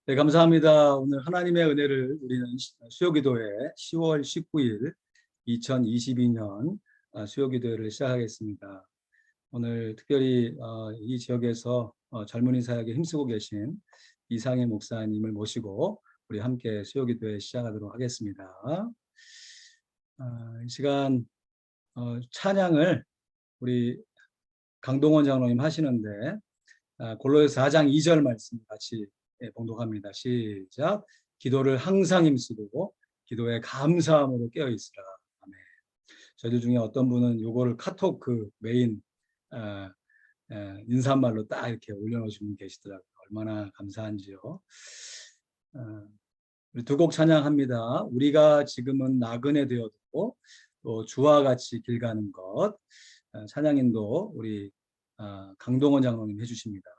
네, 감사합니다. 오늘 하나님의 은혜를 누리는 수요기도회 10월 19일 2022년 수요기도회를 시작하겠습니다. 오늘 특별히 이 지역에서 젊은이 사역에 힘쓰고 계신 이상희 목사님을 모시고 우리 함께 수요기도회 시작하도록 하겠습니다. 이 시간 찬양을 우리 강동원 장로님 하시는데 골로새서 4장 2절 말씀 같이 봉독합니다. 시작. 기도를 항상 힘쓰고 기도에 감사함으로 깨어 있으라. 아멘. 저희들 중에 어떤 분은 요거를 카톡 메인 인사말로 딱 이렇게 올려놓으신 분 계시더라고요. 얼마나 감사한지요. 우리 두 곡 찬양합니다. 우리가 지금은 나그네 되어도 또 주와 같이 길 가는 것. 찬양인도 우리 강동원 장로님 해주십니다.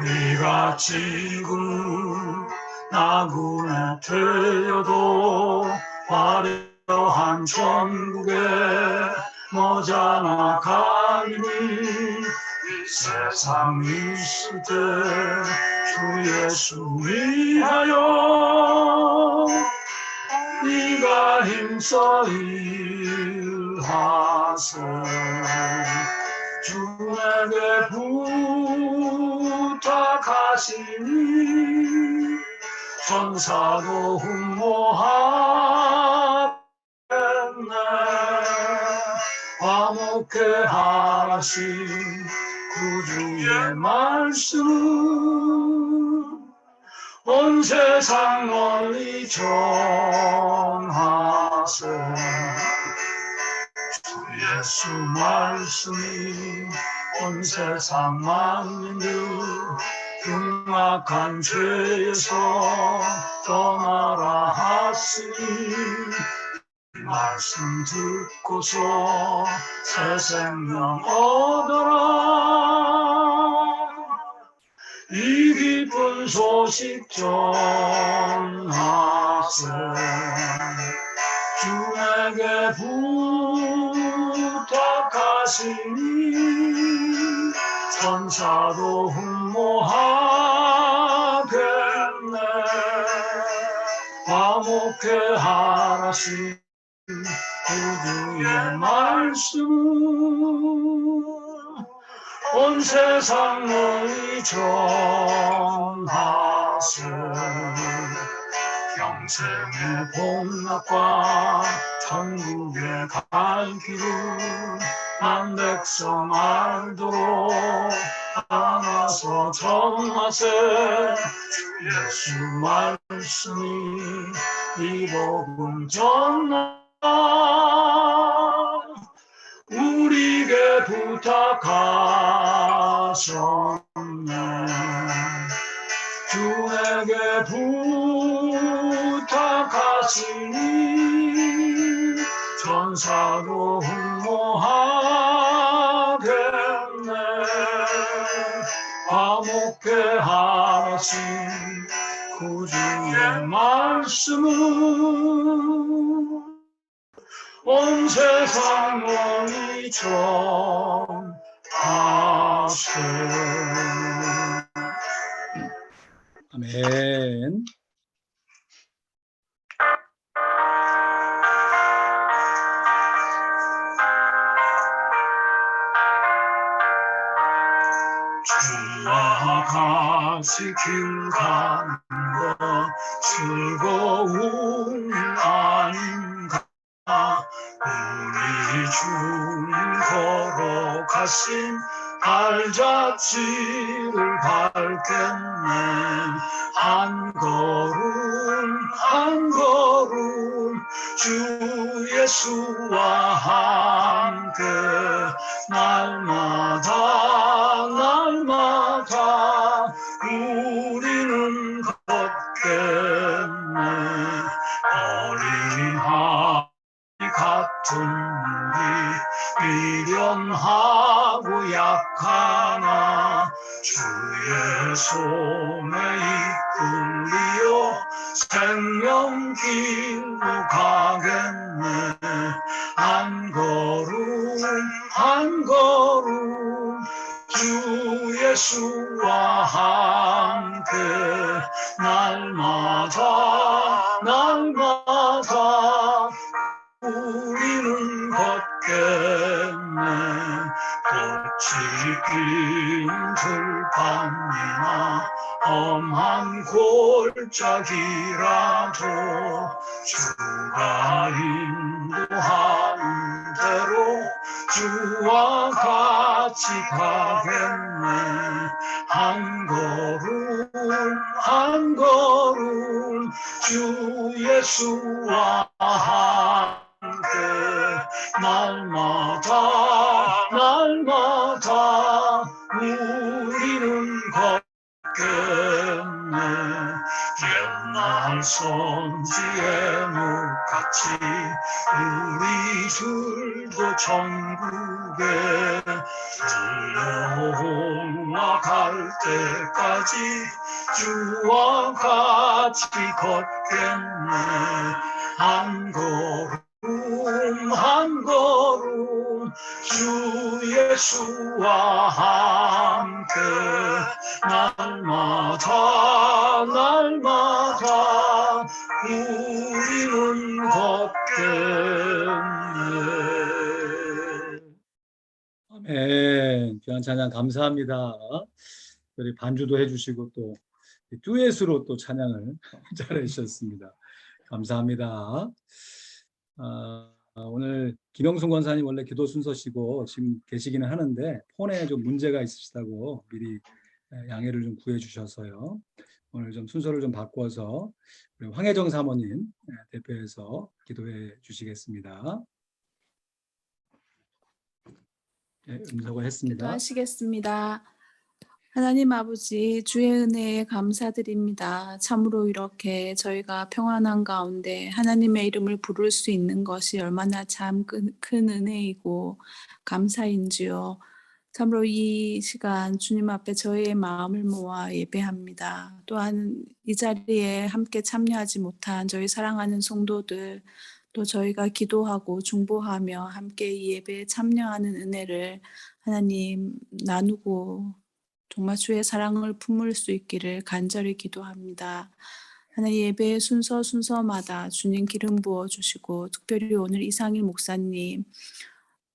우리가 지금 나그네 되어도 화려한 천국에 머지않아 가리니 이 세상 있을 때 주 예수 위하여 네가 힘써 일하세. 주에게 부탁하시니 천사도 흠모하겠네. 화목해 하신 구주의 말씀 온 세상 널리 전하세. 주 예수 말씀이 온 세상 만민들 흉악한 죄에서 떠나라 하시니 이 말씀 듣고서 새 생명 얻어라. 이 기쁜 소식 전하세. 주에게 부탁하시니 천사도 흠모하겠네. 화목해 하신 구주의 말씀 온 세상 널리 전하세. 평생의 복락과 천국에 갈 길을 난 백성 알도록 안아서 전하세. 주 예수 말씀이 이 복음 전하 우리에게 부탁하셨네. 주에게 부탁하시니 천사도 흠모하겠네. 화목해 하신 구주의 말씀은 온 세상 널리 전하세. 아멘. 주와 같이 길 가는 것 즐거움 아닌가. 우리 주님 걸어가신 발자취를 밟겠네. 한 걸음 한 걸음 주 예수와 함께 날마다 날마다 우리는 걷겠네. 어린 아이 같은 우리 미련하고 약하나 주의 손에 이끌리어 생명 아름다운 길로 가겠네. 한 걸음 한 걸음 주 예수와 함께 날마다 날마다 우리는 걷겠네. 꽃이 핀 들판이나 험한 골짜기라도 주가 인도하는 대로 주와 같이 가겠네. 한 걸음 한 걸음 주 예수와 함께 날마다 날마다 우리는 걷겠네. 옛날 선지의 목같이 우리 둘도 천국에 들려오나 갈 때까지 주와 같이 걷겠네. 한 걸음 한 걸음 주 예수와 함께 날마다 날마다 우리는 걷겠네. 아멘. 귀한 찬양 감사합니다. 우리 반주도 해주시고 또 듀엣으로 또 찬양을 잘해주셨습니다. 감사합니다. 오늘 김영순 권사님 원래 기도 순서시고 지금 계시기는 하는데 폰에 좀 문제가 있으시다고 미리 양해를 좀 구해 주셔서요. 오늘 좀 순서를 좀 바꿔서 우리 황혜정 사모님 대표해서 기도해 주시겠습니다. 네, 음성을 했습니다. 기도하시겠습니다. 하나님 아버지, 주의 은혜에 감사드립니다. 참으로 이렇게 저희가 평안한 가운데 하나님의 이름을 부를 수 있는 것이 얼마나 참 큰 은혜이고 감사인지요. 참으로 이 시간 주님 앞에 저희의 마음을 모아 예배합니다. 또한 이 자리에 함께 참여하지 못한 저희 사랑하는 성도들, 또 저희가 기도하고 중보하며 함께 이 예배에 참여하는 은혜를 하나님 나누고 정말 주의 사랑을 품을 수 있기를 간절히 기도합니다. 하나님 예배의 순서마다 주님 기름 부어주시고 특별히 오늘 이상일 목사님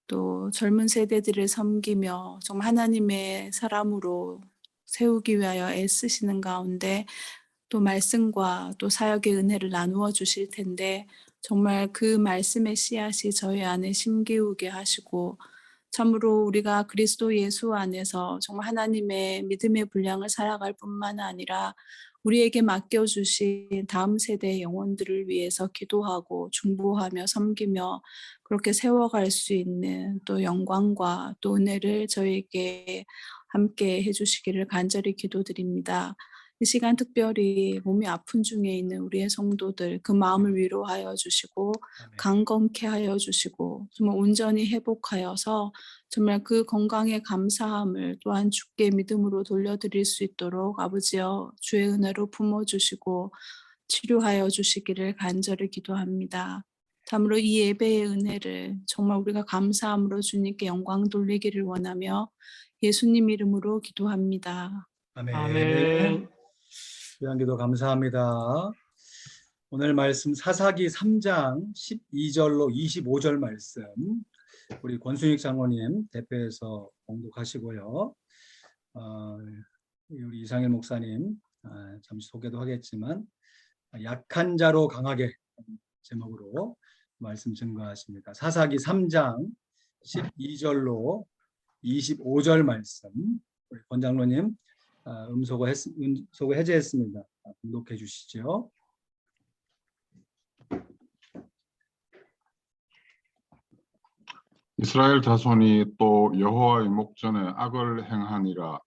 또 젊은 세대들을 섬기며 정말 하나님의 사람으로 세우기 위하여 애쓰시는 가운데 또 말씀과 또 사역의 은혜를 나누어 주실 텐데 정말 그 말씀의 씨앗이 저희 안에 심기우게 하시고 참으로 우리가 그리스도 예수 안에서 정말 하나님의 믿음의 분량을 살아갈 뿐만 아니라 우리에게 맡겨주신 다음 세대의 영혼들을 위해서 기도하고 중보하며 섬기며 그렇게 세워갈 수 있는 또 영광과 또 은혜를 저에게 함께 해주시기를 간절히 기도드립니다. 이 시간 특별히 몸이 아픈 중에 있는 우리의 성도들 그 마음을 위로하여 주시고 강건케 하여 주시고 정말 온전히 회복하여서 정말 그 건강에 감사함을 또한 주께 믿음으로 돌려드릴 수 있도록 아버지여 주의 은혜로 품어주시고 치료하여 주시기를 간절히 기도합니다. 참으로 이 예배의 은혜를 정말 우리가 감사함으로 주님께 영광 돌리기를 원하며 예수님 이름으로 기도합니다. 아멘. 아멘. 귀한 기도 감사합니다. 오늘 말씀 사사기 3장 12절로 25절 말씀 우리 권순익 장로님 대표해서 봉독하시고요. 우리 이상일 목사님 잠시 소개도 하겠지만 약한 자로 강하게 제목으로 말씀 증거하십니다. 사사기 3장 12절로 25절 말씀 우리 권 장로님 음소거 해제했습니다. 봉독해 주시죠. 이스라엘 자손이 또 여호와의 목전에 악을 행하니라.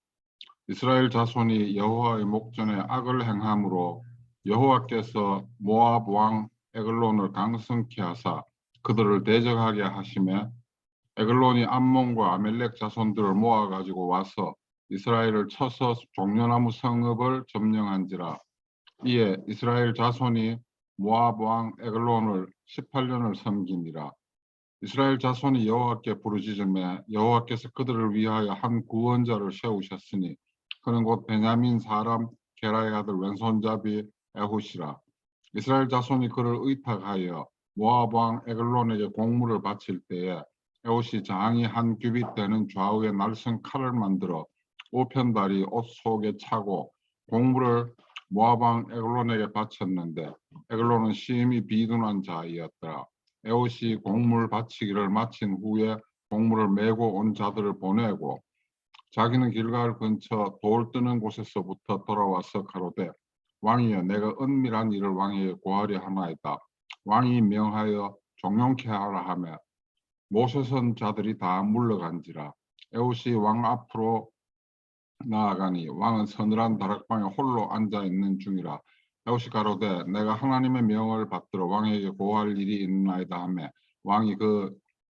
이스라엘 자손이 여호와의 목전에 악을 행함으로 여호와께서 모압 왕 에글론을 강성케 하사 그들을 대적하게 하시매 에글론이 암몬과 아멜렉 자손들을 모아 가지고 와서 이스라엘을 쳐서 종려나무 성읍을 점령한지라. 이에 이스라엘 자손이 모압 왕 에글론을 18년을 섬김이라. 이스라엘 자손이 여호와께 부르짖음에 여호와께서 그들을 위하여 한 구원자를 세우셨으니 그는 곧 베냐민 사람 게라의 아들 왼손잡이 에훗이라. 이스라엘 자손이 그를 의탁하여 모압 왕 에글론에게 공물을 바칠 때에 에훗이 장이 한 규빗 되는 좌우에 날선 칼을 만들어 우편다리 옷 속에 차고 공물을 모압 왕 에글론에게 바쳤는데 에글론은 심히 비둔한 자이었더라. 에훗이 공물 바치기를 마친 후에 공물을 메고 온 자들을 보내고 자기는 길갈 근처 돌 뜨는 곳에서부터 돌아와서 가로되 왕이여 내가 은밀한 일을 왕에게 고하려 하나이다. 왕이 명하여 종용케 하라 하며 모세선 자들이 다 물러간지라. 에훗이 왕 앞으로 나아가니 왕은 서늘한 다락방에 홀로 앉아 있는 중이라. 에훗이 가로되 내가 하나님의 명을 받들어 왕에게 고할 일이 있나이다 하며 왕이 그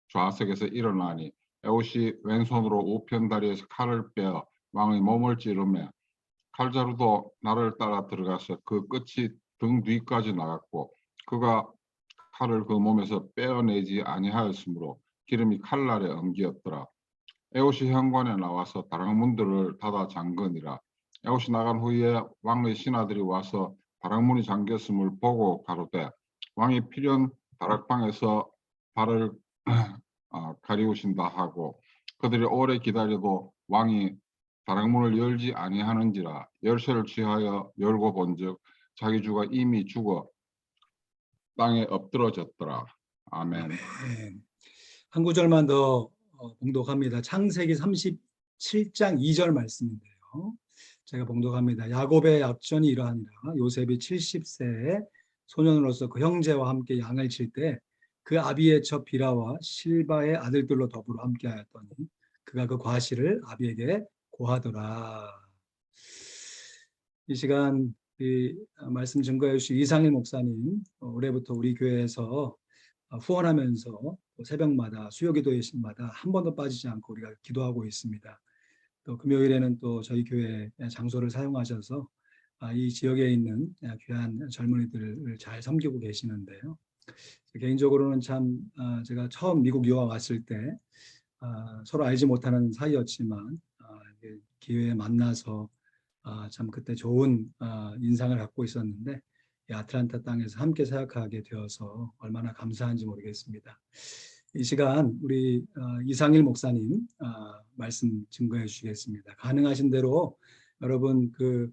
좌석에서 일어나니 에훗이 왼손으로 우편다리에서 칼을 빼어 왕의 몸을 찌르며 칼자루도 나를 따라 들어가서 그 끝이 등 뒤까지 나갔고 그가 칼을 그 몸에서 빼어내지 아니하였으므로 기름이 칼날에 엉기었더라. 에훗이 현관에 나와서 다락문들을 닫아 잠그니라. 에훗이 나간 후에 왕의 신하들이 와서 다락문이 잠겼음을 보고 가로되 왕이 필연 다락방에서 발을 가리우신다 하고 그들이 오래 기다려도 왕이 다락문을 열지 아니하는지라. 열쇠를 취하여 열고 본즉 자기 주가 이미 죽어 땅에 엎드러졌더라. 아멘. 네. 한 구절만 더 봉독합니다. 창세기 37장 2절 말씀인데요. 제가 봉독합니다. 야곱의 약전이 이러하니라. 요셉이 70세에 소년으로서 그 형제와 함께 양을 칠 때 그 아비의 처 비라와 실바의 아들들로 더불어 함께하였더니 그가 그 과실을 아비에게 고하더라. 이 시간 이 말씀 증거해 주신 이상일 목사님, 올해부터 우리 교회에서 후원하면서 새벽마다 수요기도회마다 한 번도 빠지지 않고 우리가 기도하고 있습니다. 또 금요일에는 또 저희 교회 장소를 사용하셔서 이 지역에 있는 귀한 젊은이들을 잘 섬기고 계시는데요. 개인적으로는 참 제가 처음 미국 유학 왔을 때 서로 알지 못하는 사이였지만 기회에 만나서 참 그때 좋은 인상을 갖고 있었는데 이 아틀란타 땅에서 함께 사역하게 되어서 얼마나 감사한지 모르겠습니다. 이 시간 우리 이상일 목사님 말씀 증거해 주시겠습니다. 가능하신 대로 여러분 그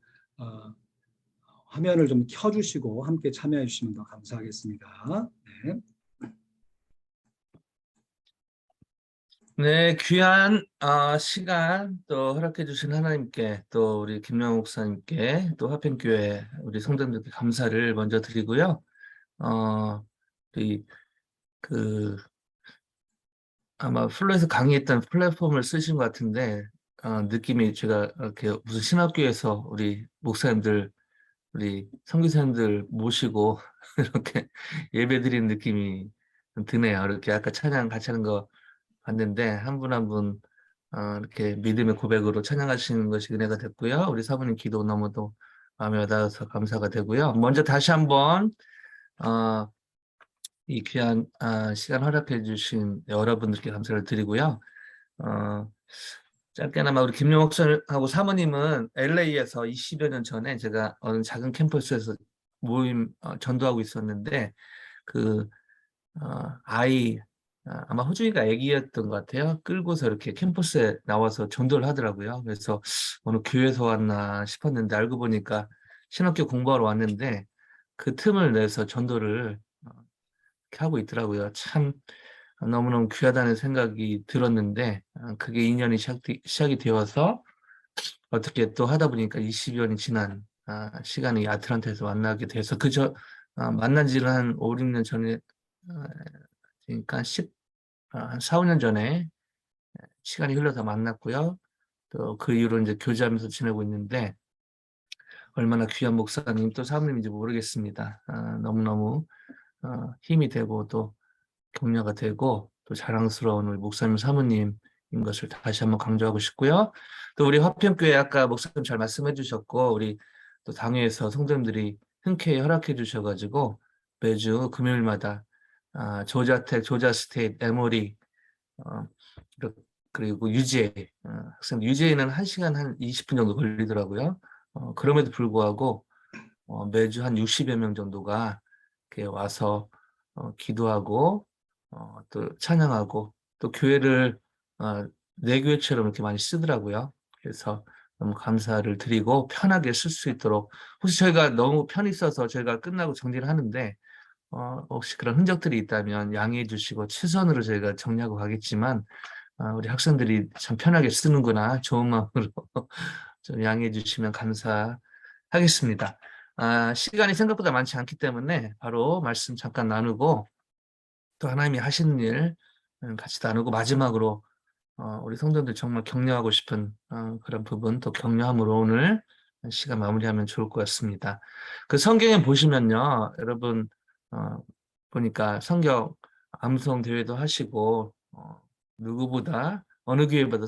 화면을 좀 켜주시고 함께 참여해 주시면 더 감사하겠습니다. 네. 네, 귀한 시간 또 허락해 주신 하나님께 또 우리 김명호 목사님께 또 화평교회 우리 성도님들께 감사를 먼저 드리고요. 우리 아마 플로에서 강의했던 플랫폼을 쓰신 것 같은데 느낌이 제가 이렇게 무슨 신학교에서 우리 목사님들 우리 선교사님들 모시고 이렇게 예배드리는 느낌이 드네요. 이렇게 아까 찬양 같이 하는 거 봤는데 한 분 한 분 이렇게 믿음의 고백으로 찬양하시는 것이 은혜가 됐고요. 우리 사모님 기도 너무도 마음에 와닿아서 감사가 되고요. 먼저 다시 한번 이 귀한 시간 허락해 주신 여러분들께 감사를 드리고요. 짧게나마 우리 김용옥 목사님하고 사모님은 LA에서 20여 년 전에 제가 어느 작은 캠퍼스에서 모임 전도하고 있었는데 그 아이 아마 호주이가 아기였던 것 같아요. 끌고서 이렇게 캠퍼스에 나와서 전도를 하더라고요. 그래서 어느 교회에서 왔나 싶었는데 알고 보니까 신학교 공부하러 왔는데 그 틈을 내서 전도를 이렇게 하고 있더라고요. 참 너무너무 귀하다는 생각이 들었는데 그게 인연이 시작이 되어서 어떻게 또 하다 보니까 20여 년이 지난 시간이 아틀란타에서 만나게 돼서 그저 만난 지는 한 5, 6년 전에 그러니까 한 4, 5년 전에 시간이 흘러서 만났고요. 또 그 이후로 이제 교제하면서 지내고 있는데 얼마나 귀한 목사님 또 사모님인지 모르겠습니다. 너무너무 힘이 되고 또 격려가 되고 또 자랑스러운 우리 목사님 사모님인 것을 다시 한번 강조하고 싶고요. 또 우리 화평교회 아까 목사님 잘 말씀해 주셨고 우리 또 당회에서 성도님들이 흔쾌히 허락해 주셔가지고 매주 금요일마다 조자텍, 조자스테이트, 에모리, 어, 그리고 UGA, 학생 UGA는 1시간 한 20분 정도 걸리더라고요. 그럼에도 불구하고 매주 한 60여 명 정도가 이렇게 와서 기도하고 또 찬양하고 또 교회를 내 교회처럼 이렇게 많이 쓰더라고요. 그래서 너무 감사를 드리고 편하게 쓸 수 있도록, 혹시 저희가 너무 편히 써서 저희가 끝나고 정리를 하는데 혹시 그런 흔적들이 있다면 양해해 주시고, 최선으로 저희가 정리하고 가겠지만 우리 학생들이 참 편하게 쓰는구나, 좋은 마음으로 좀 양해해 주시면 감사하겠습니다. 시간이 생각보다 많지 않기 때문에 바로 말씀 잠깐 나누고 또 하나님이 하시는 일 같이 나누고, 마지막으로 우리 성도들 정말 격려하고 싶은 그런 부분 또 격려함으로 오늘 시간 마무리하면 좋을 것 같습니다. 그 성경에 보시면요, 여러분 보니까 성경 암송 대회도 하시고 누구보다 어느 교회보다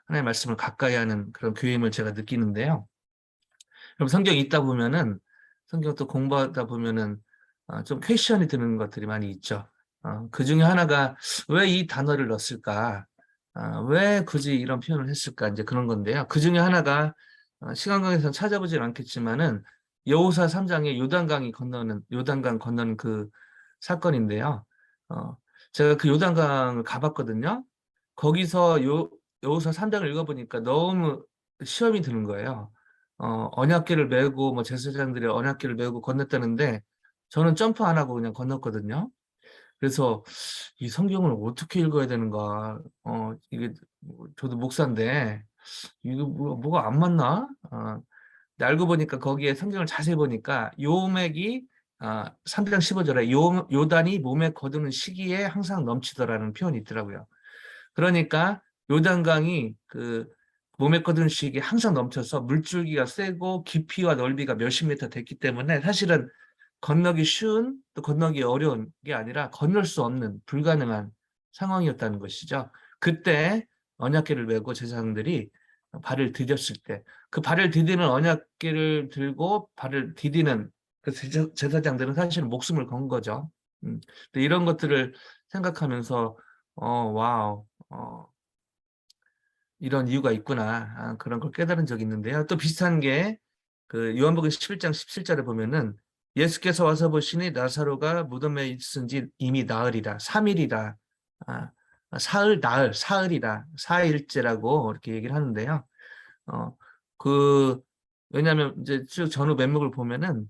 하나님의 말씀을 가까이 하는 그런 교회임을 제가 느끼는데요. 여러분 성경 읽다 보면은, 성경 또 공부하다 보면은 좀 퀘션이 드는 것들이 많이 있죠. 그 중에 하나가 왜 이 단어를 넣었을까? 왜 굳이 이런 표현을 했을까? 이제 그런 건데요. 그 중에 하나가 시간 관계상 찾아보진 않겠지만은 여호수아 3장에 요단강 건너는 그 사건인데요. 제가 그 요단강을 가봤거든요. 거기서 여호수아 3장을 읽어보니까 너무 시험이 드는 거예요. 언약궤를 메고 뭐 제사장들이 언약궤를 메고 건넜다는데 저는 점프 안 하고 그냥 건넜거든요. 그래서 이 성경을 어떻게 읽어야 되는가? 이게 저도 목사인데 이거 뭐가 안 맞나? 근데 알고 보니까 거기에 성경을 자세히 보니까 요맥이 3장 15절에 요단이 몸에 거두는 시기에 항상 넘치더라는 표현이 있더라고요. 그러니까 요단강이 그 몸에 거두는 시기에 항상 넘쳐서 물줄기가 세고 깊이와 넓이가 몇십 미터 됐기 때문에 사실은 건너기 쉬운 또 건너기 어려운 게 아니라 건널 수 없는 불가능한 상황이었다는 것이죠. 그때 언약궤를 메고 제사장들이 발을 디뎠을 때, 그 발을 디디는 언약궤를 들고 발을 디디는 그 제사장들은 사실은 목숨을 건 거죠. 근데 이런 것들을 생각하면서 와우, 이런 이유가 있구나, 그런 걸 깨달은 적이 있는데요. 또 비슷한 게 그 요한복음 11장 17절에 보면은 예수께서 와서 보시니 나사로가 무덤에 있은 지 이미 나흘이라, 3일이라, 사흘이라, 4일째라고 이렇게 얘기를 하는데요. 왜냐하면 이제 쭉 전후 면목을 보면은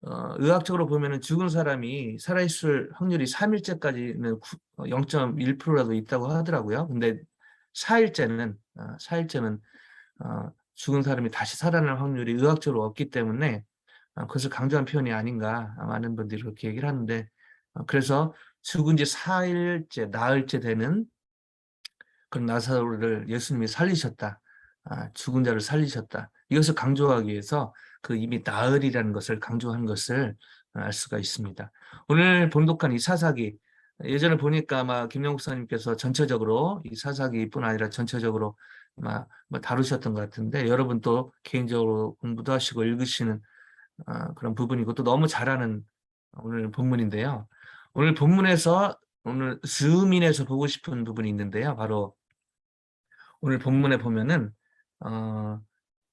의학적으로 보면은 죽은 사람이 살아있을 확률이 3일째까지는 0.1%라도 있다고 하더라고요. 근데 4일째는 죽은 사람이 다시 살아날 확률이 의학적으로 없기 때문에 그것을 강조한 표현이 아닌가, 많은 분들이 그렇게 얘기를 하는데, 그래서 죽은 지 4일째, 나흘째 되는 그런 나사로를 예수님이 살리셨다. 죽은 자를 살리셨다. 이것을 강조하기 위해서 그 이미 나흘이라는 것을 강조한 것을 알 수가 있습니다. 오늘 봉독한 이 사사기, 예전에 보니까 아마 김영 목사님께서 전체적으로 이 사사기뿐 아니라 전체적으로 아마 다루셨던 것 같은데, 여러분 또 개인적으로 공부도 하시고 읽으시는 그런 부분이고 또 너무 잘하는 오늘 본문인데요. 오늘 본문에서 오늘 즈음인에서 보고 싶은 부분이 있는데요. 바로 오늘 본문에 보면은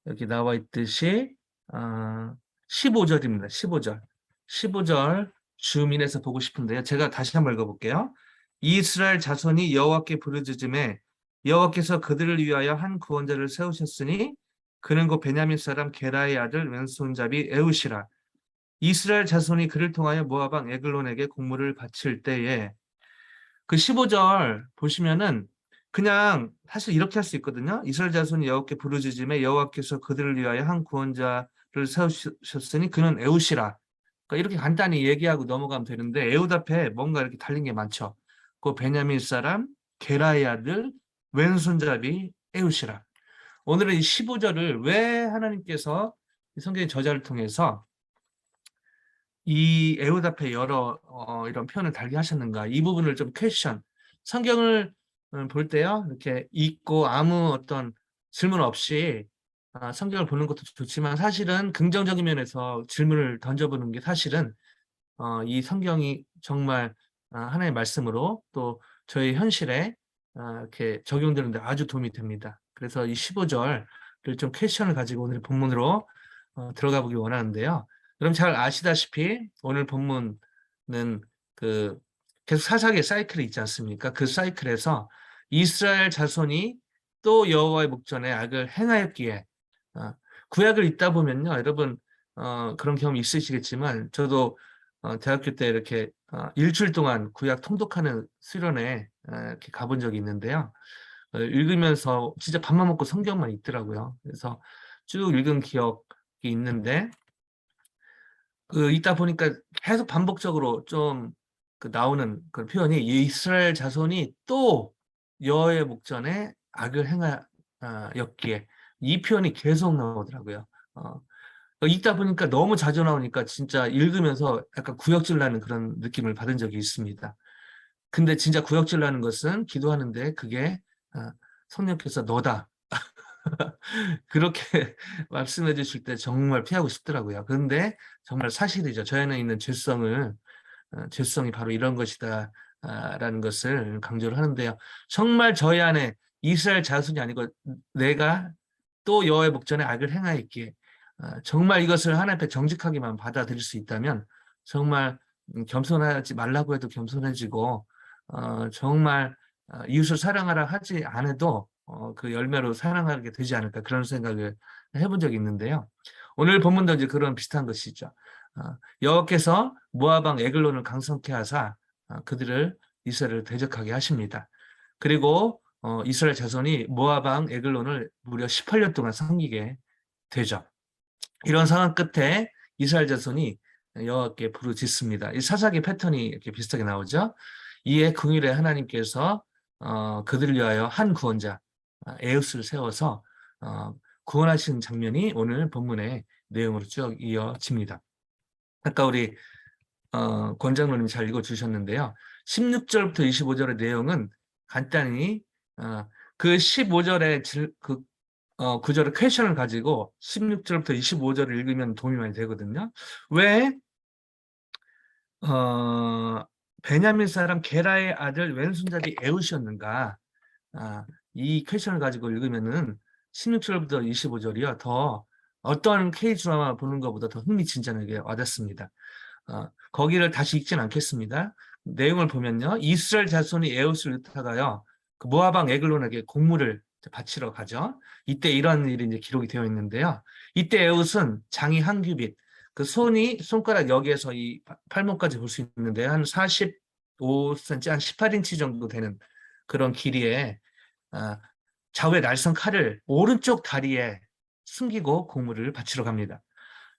여기 나와 있듯이 15절입니다. 15절 즈음인에서 보고 싶은데요. 제가 다시 한번 읽어볼게요. 이스라엘 자손이 여호와께 부르짖음에 여호와께서 그들을 위하여 한 구원자를 세우셨으니 그는 곧 베냐민 사람 게라의 아들 왼손잡이 에웃이라. 이스라엘 자손이 그를 통하여 모압 왕 에글론에게 공물을 바칠 때에, 그 15절 보시면은 그냥 사실 이렇게 할 수 있거든요. 이스라엘 자손이 여호와께 부르짖음에 여호와께서 그들을 위하여 한 구원자를 세우셨으니 그는 에웃이라. 그러니까 이렇게 간단히 얘기하고 넘어가면 되는데 에웃 앞에 뭔가 이렇게 달린 게 많죠. 그 베냐민 사람 게라의 아들 왼손잡이 에웃이라. 오늘은 이 15절을 왜 하나님께서 성경의 저자를 통해서 이 에웃 앞에 여러 이런 표현을 달게 하셨는가, 이 부분을 좀 퀘션, 성경을 볼 때요 이렇게 읽고 아무 어떤 질문 없이 성경을 보는 것도 좋지만 사실은 긍정적인 면에서 질문을 던져보는 게 사실은 이 성경이 정말 하나님의 말씀으로 또 저희 현실에 이렇게 적용되는데 아주 도움이 됩니다. 그래서 이 15절을 좀 퀘션을 가지고 오늘 본문으로 들어가 보기 원하는데요. 그럼 잘 아시다시피 오늘 본문은 그 계속 사사기의 사이클이 있지 않습니까? 그 사이클에서 이스라엘 자손이 또 여호와의 목전에 악을 행하였기에 구약을 읽다 보면요, 여러분 그런 경험 있으시겠지만 저도 대학교 때 이렇게 일주일 동안 구약 통독하는 수련회 이렇게 가본 적이 있는데요. 읽으면서 진짜 밥만 먹고 성경만 읽더라고요. 그래서 쭉 읽은 기억이 있는데 읽다 보니까 계속 반복적으로 좀 나오는 그 표현이 이스라엘 자손이 또 여호와의 목전에 악을 행하였기에 이 표현이 계속 나오더라고요. 읽다 보니까 너무 자주 나오니까 진짜 읽으면서 약간 구역질 나는 그런 느낌을 받은 적이 있습니다. 근데 진짜 구역질 나는 것은 기도하는데 그게 성령께서 너다. 그렇게 말씀해 주실 때 정말 피하고 싶더라고요. 그런데 정말 사실이죠. 저희 안에 있는 죄성이 바로 이런 것이다 라는 것을 강조를 하는데요. 정말 저희 안에 이스라엘 자손이 아니고 내가 또 여호와의 목전에 악을 행하였기에 정말 이것을 하나님 앞에 정직하게만 받아들일 수 있다면 정말 겸손하지 말라고 해도 겸손해지고 정말 이웃을 사랑하라 하지 않아도 그 열매로 사랑하게 되지 않을까 그런 생각을 해본 적이 있는데요. 오늘 본문도 이제 그런 비슷한 것이죠. 여호와께서 모압 왕 에글론을 강성케 하사 그들을 이스라엘을 대적하게 하십니다. 그리고 이스라엘 자손이 모압 왕 에글론을 무려 18년 동안 섬기게 되죠. 이런 상황 끝에 이스라엘 자손이 여호와께 부르짖습니다. 이 사사기 패턴이 이렇게 비슷하게 나오죠. 이에 긍휼의 하나님께서 그들을 위하여 한 구원자 에우스를 세워서 구원하신 장면이 오늘 본문의 내용으로 쭉 이어집니다. 아까 우리 권장로님 잘 읽어주셨는데요. 16절부터 25절의 내용은 간단히 그 15절의 구절의 퀘션을 가지고 16절부터 25절을 읽으면 도움이 많이 되거든요. 왜 베냐민 사람 게라의 아들 왼손잡이 에웃이었는가? 이 퀘션을 가지고 읽으면은 16절부터 25절이요. 더 어떤 K-드라마 보는 것보다 더 흥미진진하게 와닿습니다. 거기를 다시 읽진 않겠습니다. 내용을 보면요. 이스라엘 자손이 에웃을 의탁하여 그 모압 왕 에글론에게 곡물을 바치러 가죠. 이때 이런 일이 이제 기록이 되어 있는데요. 이때 에웃은 장이 한 규빗, 그 손가락 여기에서 이 팔목까지 볼 수 있는데 한 45cm, 한 18인치 정도 되는 그런 길이에 좌우의 날선 칼을 오른쪽 다리에 숨기고 곡물을 바치러 갑니다.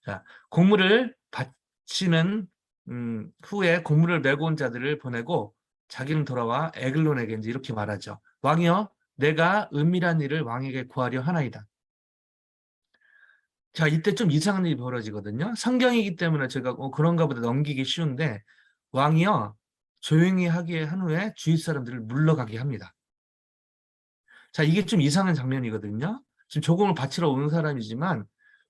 자, 곡물을 바치는 후에 곡물을 메고 온 자들을 보내고 자기는 돌아와 에글론에게 이제 이렇게 말하죠. 왕이여, 내가 은밀한 일을 왕에게 구하려 하나이다. 자, 이때 좀 이상한 일이 벌어지거든요. 성경이기 때문에 제가 그런가 보다 넘기기 쉬운데 왕이요, 조용히 하게 한 후에 주위 사람들을 물러가게 합니다. 자, 이게 좀 이상한 장면이거든요. 지금 조공을 바치러 오는 사람이지만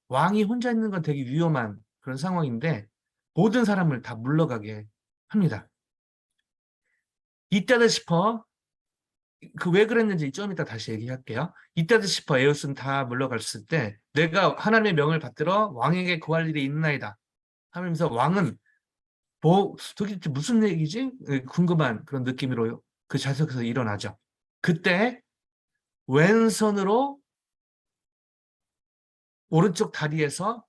왕이 혼자 있는 건 되게 위험한 그런 상황인데 모든 사람을 다 물러가게 합니다. 이때다 싶어 그 왜 그랬는지 좀 이따 다시 얘기할게요. 이때다 싶어 에웃은 다 물러갔을 때 내가 하나님의 명을 받들어 왕에게 구할 일이 있나이다 하면서 왕은 도대체 무슨 얘기지? 궁금한 그런 느낌으로 그 좌석에서 일어나죠. 그때 왼손으로 오른쪽 다리에서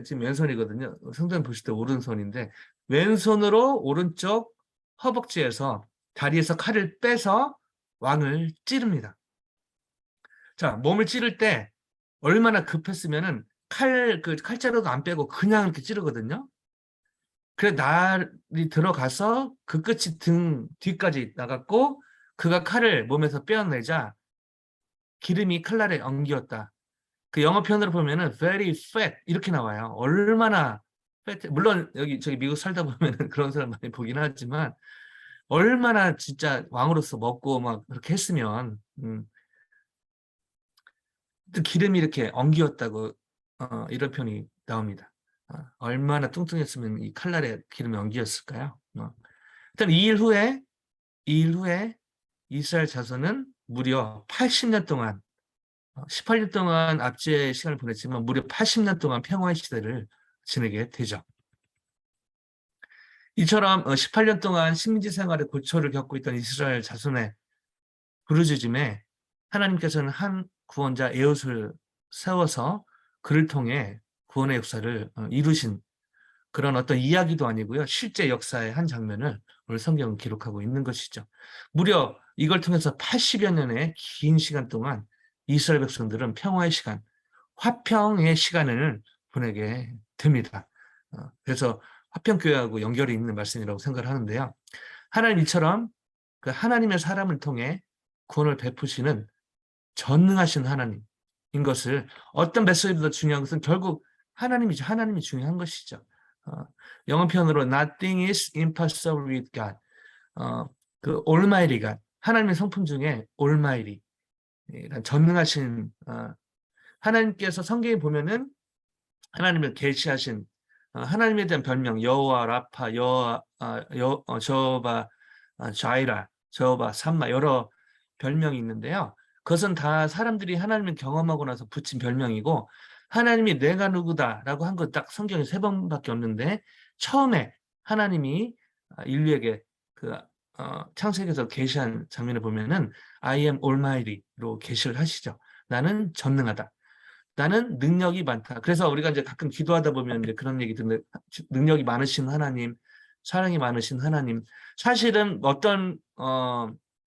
지금 왼손이거든요. 성경 보실 때 오른손인데 왼손으로 오른쪽 허벅지에서 다리에서 칼을 빼서 왕을 찌릅니다. 자, 몸을 찌를 때 얼마나 급했으면은 그 칼자루도 안 빼고 그냥 이렇게 찌르거든요. 그래 날이 들어가서 그 끝이 등 뒤까지 나갔고 그가 칼을 몸에서 빼어내자 기름이 칼날에 엉겼다. 그 영어 표현으로 보면은 very fat 이렇게 나와요. 얼마나 fat, 물론 저기 미국 살다 보면은 그런 사람 많이 보긴 하지만 얼마나 진짜 왕으로서 먹고 막 그렇게 했으면 또 기름이 이렇게 엉기었다고 이런 표현이 나옵니다. 얼마나 뚱뚱했으면 이 칼날에 기름이 엉기었을까요? 일단 이 일 후에 이스라엘 자손은 무려 80년 동안 18년 동안 압제의 시간을 보냈지만 무려 80년 동안 평화의 시대를 지내게 되죠. 이처럼 18년 동안 식민지 생활의 고초를 겪고 있던 이스라엘 자손의 부르짖음에 하나님께서는 한 구원자 에훗을 세워서 그를 통해 구원의 역사를 이루신 그런 어떤 이야기도 아니고요. 실제 역사의 한 장면을 오늘 성경은 기록하고 있는 것이죠. 무려 이걸 통해서 80여 년의 긴 시간 동안 이스라엘 백성들은 평화의 시간, 화평의 시간을 보내게 됩니다. 그래서 화평교회하고 연결이 있는 말씀이라고 생각을 하는데요. 하나님 이처럼 그 하나님의 사람을 통해 구원을 베푸시는 전능하신 하나님인 것을 어떤 메시지보다 중요한 것은 결국 하나님이죠. 하나님이 중요한 것이죠. 영어 표현으로 Nothing is impossible with God. 그 Almighty God. 하나님의 성품 중에 Almighty. 전능하신 하나님께서 성경에 보면은 하나님을 계시하신 하나님에 대한 별명 여호와 라파, 저호바 자이라, 저호바 삼마 여러 별명이 있는데요. 그것은 다 사람들이 하나님을 경험하고 나서 붙인 별명이고 하나님이 내가 누구다라고 한 것 딱 성경에 3번밖에 없는데 처음에 하나님이 인류에게 그 창세기에서 계시한 장면을 보면은 I am Almighty로 계시를 하시죠. 나는 전능하다. 나는 능력이 많다. 그래서 우리가 이제 가끔 기도하다 보면 이제 그런 얘기 듣는데 능력이 많으신 하나님, 사랑이 많으신 하나님. 사실은 어떤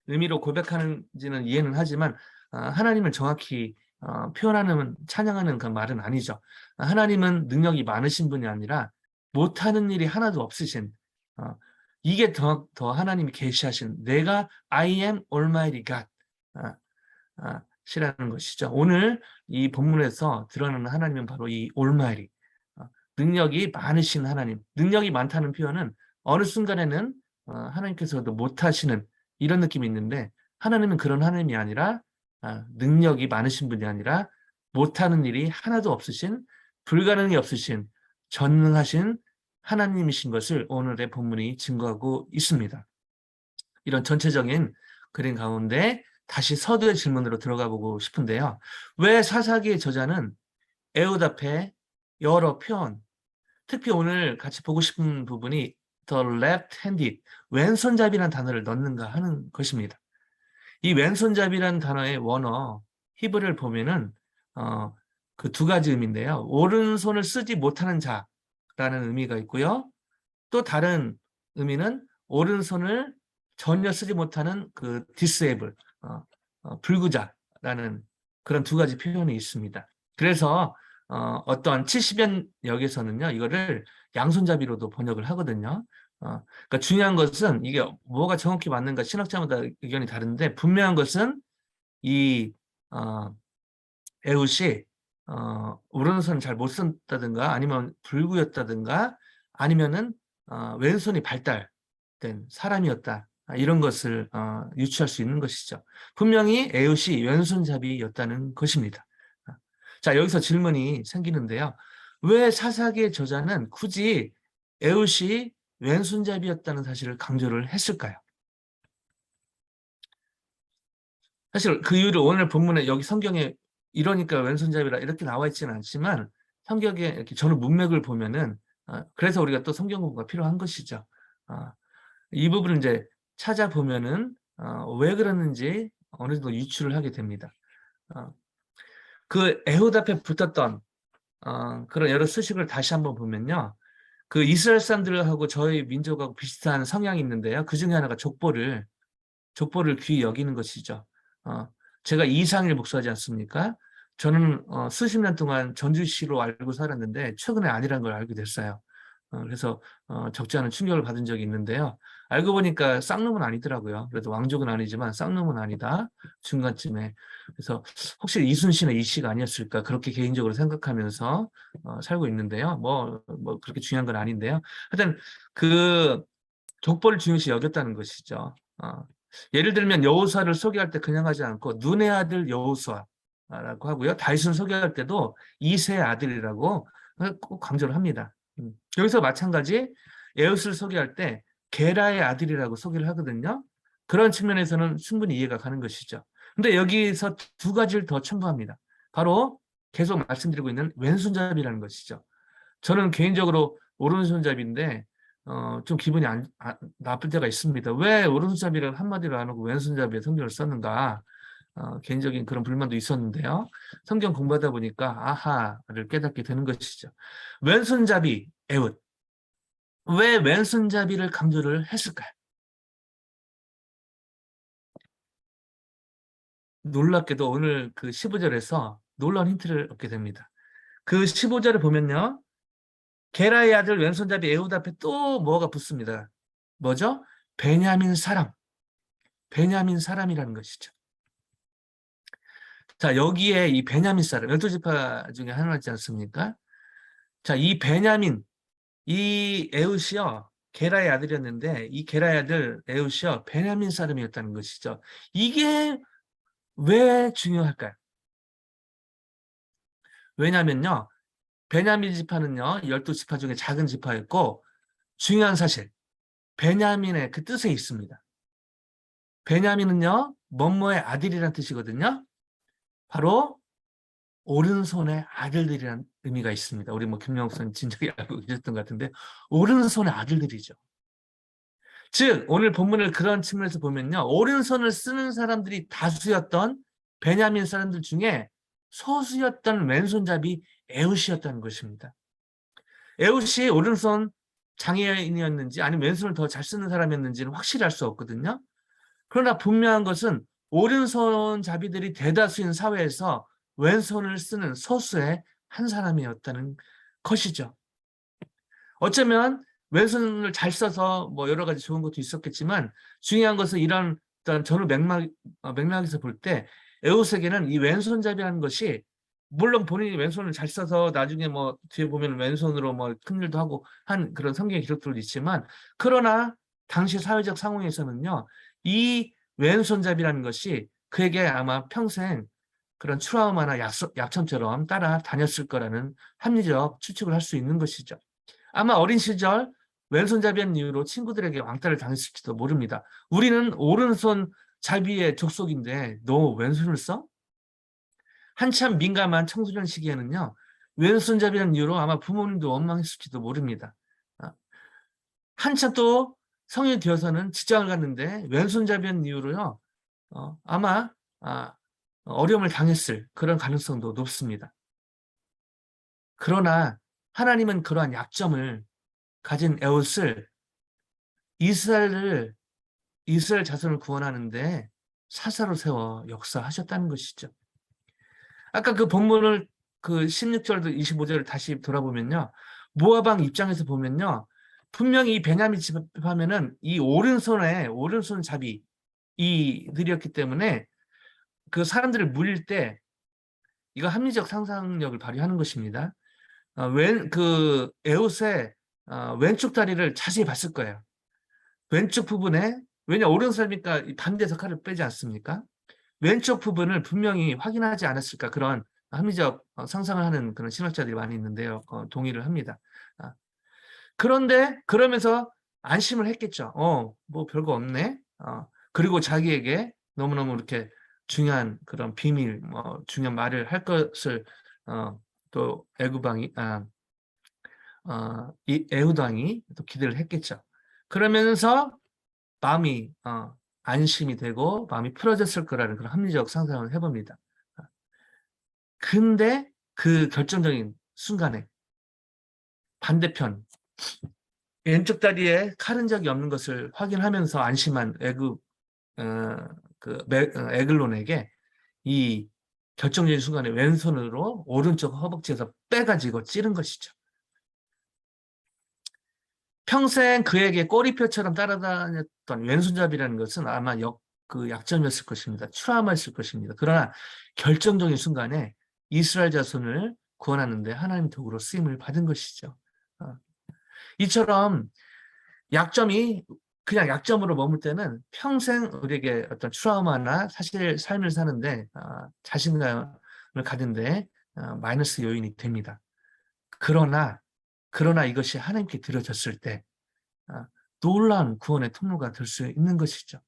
의미로 고백하는지는 이해는 하지만 하나님을 정확히 표현하는 찬양하는 그 말은 아니죠. 하나님은 능력이 많으신 분이 아니라 못하는 일이 하나도 없으신 이게 더 하나님이 계시하신 내가 I am Almighty God 시라는 것이죠. 오늘 이 본문에서 드러나는 하나님은 바로 이 Almighty 능력이 많으신 하나님. 능력이 많다는 표현은 어느 순간에는 하나님께서도 못하시는 이런 느낌이 있는데 하나님은 그런 하나님이 아니라 능력이 많으신 분이 아니라 못하는 일이 하나도 없으신 불가능이 없으신 전능하신 하나님이신 것을 오늘의 본문이 증거하고 있습니다. 이런 전체적인 그림 가운데 다시 서두의 질문으로 들어가 보고 싶은데요. 왜 사사기의 저자는 에훗 앞에 여러 표현, 특히 오늘 같이 보고 싶은 부분이 the left-handed, 왼손잡이라는 단어를 넣는가 하는 것입니다. 이 왼손잡이라는 단어의 원어, 히브리를 보면은 그 두 가지 의미인데요. 오른손을 쓰지 못하는 자라는 의미가 있고요. 또 다른 의미는 오른손을 전혀 쓰지 못하는 그 disable, 불구자라는 그런 두 가지 표현이 있습니다. 그래서 어떤 70연 역에서는요, 이거를 양손잡이로도 번역을 하거든요. 그러니까 중요한 것은 이게 뭐가 정확히 맞는가 신학자마다 의견이 다른데 분명한 것은 이 에훗이 오른손을 잘 못 쓴다든가 아니면 불구였다든가 아니면은 왼손이 발달된 사람이었다. 이런 것을 유추할 수 있는 것이죠. 분명히 에훗이 왼손잡이였다는 것입니다. 자, 여기서 질문이 생기는데요. 왜 사사기의 저자는 굳이 에훗이 왼손잡이였다는 사실을 강조를 했을까요? 사실 그 이유를 오늘 본문에 여기 성경에 이러니까 왼손잡이라 이렇게 나와 있지는 않지만 성경에 이렇게 저는 문맥을 보면은 그래서 우리가 또 성경 공부가 필요한 것이죠. 이 부분을 이제 찾아보면은 왜 그랬는지 어느 정도 유추를 하게 됩니다. 그 에훗 앞에 붙었던 그런 여러 수식을 다시 한번 보면요. 그 이스라엘 사람들하고 저희 민족하고 비슷한 성향이 있는데요. 그 중에 하나가 족보를 귀히 여기는 것이죠. 제가 이상일 목사지 않습니까? 저는 수십 년 동안 전주시로 알고 살았는데 최근에 아니라는 걸 알게 됐어요. 그래서 적지 않은 충격을 받은 적이 있는데요. 알고 보니까 쌍놈은 아니더라고요. 그래도 왕족은 아니지만 쌍놈은 아니다. 중간쯤에. 그래서 혹시 이순신의 이씨가 아니었을까 그렇게 개인적으로 생각하면서 살고 있는데요. 뭐 그렇게 중요한 건 아닌데요. 하여튼 그 족보를 중요시 여겼다는 것이죠. 예를 들면 여호수아를 소개할 때 그냥 하지 않고 눈의 아들 여호수아라고 하고요. 다윗을 소개할 때도 이새의 아들이라고 꼭 강조를 합니다. 여기서 마찬가지 에웃을 소개할 때 게라의 아들이라고 소개를 하거든요. 그런 측면에서는 충분히 이해가 가는 것이죠. 근데 여기서 두 가지를 더 첨부합니다. 바로 계속 말씀드리고 있는 왼손잡이라는 것이죠. 저는 개인적으로 오른손잡이인데 좀 기분이 나쁠 때가 있습니다. 왜 오른손잡이를 한마디로 안 하고 왼손잡이에 성경을 썼는가? 개인적인 그런 불만도 있었는데요. 성경 공부하다 보니까 아하를 깨닫게 되는 것이죠. 왼손잡이 에웃. 왜 왼손잡이를 강조를 했을까요? 놀랍게도 오늘 그 15절에서 놀라운 힌트를 얻게 됩니다. 그 15절을 보면요. 게라의 아들 왼손잡이 에웃 앞에 또 뭐가 붙습니다. 뭐죠? 베냐민 사람. 베냐민 사람이라는 것이죠. 자, 여기에 이 베냐민 사람, 12지파 중에 하나지 않습니까? 자, 이 베냐민, 이 에웃이요. 게라의 아들이었는데 이 게라의 아들 에웃이요. 베냐민 사람이었다는 것이죠. 이게 왜 중요할까요? 왜냐면요. 베냐민 지파는요. 12지파 중에 작은 지파였고 중요한 사실, 베냐민의 그 뜻에 있습니다. 베냐민은요. 뭐뭐의 아들이라는 뜻이거든요. 바로 오른손의 아들들이라는 의미가 있습니다. 우리 뭐 김영선 진작에 알고 계셨던 것 같은데 오른손의 아들들이죠. 즉 오늘 본문을 그런 측면에서 보면요. 오른손을 쓰는 사람들이 다수였던 베냐민 사람들 중에 소수였던 왼손잡이 에웃이었다는 것입니다. 에웃이 오른손 장애인이었는지 아니면 왼손을 더 잘 쓰는 사람이었는지는 확실히 알 수 없거든요. 그러나 분명한 것은 오른손잡이들이 대다수인 사회에서 왼손을 쓰는 소수의 한 사람이었다는 것이죠. 어쩌면 왼손을 잘 써서 뭐 여러 가지 좋은 것도 있었겠지만 중요한 것은 이런 어떤 전후 맥락에서 볼 때 에웃에게는 이 왼손잡이라는 것이 물론 본인이 왼손을 잘 써서 나중에 뭐 뒤에 보면 왼손으로 뭐 큰 일도 하고 한 그런 성경의 기록들도 있지만 그러나 당시 사회적 상황에서는요. 이 왼손잡이라는 것이 그에게 아마 평생 그런 트라우마나 약점처럼 따라다녔을 거라는 합리적 추측을 할 수 있는 것이죠. 아마 어린 시절 왼손잡이한 이유로 친구들에게 왕따를 당했을지도 모릅니다. 우리는 오른손잡이의 족속인데 너 왼손을 써? 한참 민감한 청소년 시기에는요. 왼손잡이라는 이유로 아마 부모님도 원망했을지도 모릅니다. 한참 또 성인이 되어서는 직장을 갔는데 왼손잡이한 이유로요. 아마 어려움을 당했을 그런 가능성도 높습니다. 그러나 하나님은 그러한 약점을 가진 에웃을 이스라엘 자손을 구원하는데 사사로 세워 역사하셨다는 것이죠. 아까 그 본문을 그 16절도 25절을 다시 돌아보면요. 모아방 입장에서 보면요. 분명히 이 베냐민 집하면은 이 오른손잡이 이들이었기 때문에 그 사람들을 물릴 때 이거 합리적 상상력을 발휘하는 것입니다. 그 에웃의 왼쪽 다리를 자세히 봤을 거예요. 왼쪽 부분에 왜냐 오른손이니까 반대에서 칼을 빼지 않습니까? 왼쪽 부분을 분명히 확인하지 않았을까 그런 합리적 상상을 하는 그런 신학자들이 많이 있는데요. 동의를 합니다. 그런데 그러면서 안심을 했겠죠. 뭐 별거 없네. 그리고 자기에게 너무너무 이렇게 중요한 그런 비밀, 중요한 말을 할 것을 또 이 에웃 왕이 또 기대를 했겠죠. 그러면서 마음이 안심이 되고 마음이 풀어졌을 거라는 그런 합리적 상상을 해봅니다. 근데 그 결정적인 순간에 반대편 왼쪽 다리에 칼 흔적이 없는 것을 확인하면서 안심한 에글론에게 이 결정적인 순간에 왼손으로 오른쪽 허벅지에서 빼가지고 찌른 것이죠. 평생 그에게 꼬리표처럼 따라다녔던 왼손잡이라는 것은 아마 그 약점이었을 것입니다. 트라우마였을 것입니다. 그러나 결정적인 순간에 이스라엘 자손을 구원하는데 하나님 도구로 쓰임을 받은 것이죠. 이처럼 약점이 그냥 약점으로 머물 때는 평생 우리에게 어떤 트라우마나 사실 삶을 사는데 자신감을 가진데 마이너스 요인이 됩니다. 그러나 이것이 하나님께 드려졌을 때 놀라운 구원의 통로가 될 수 있는 것이죠.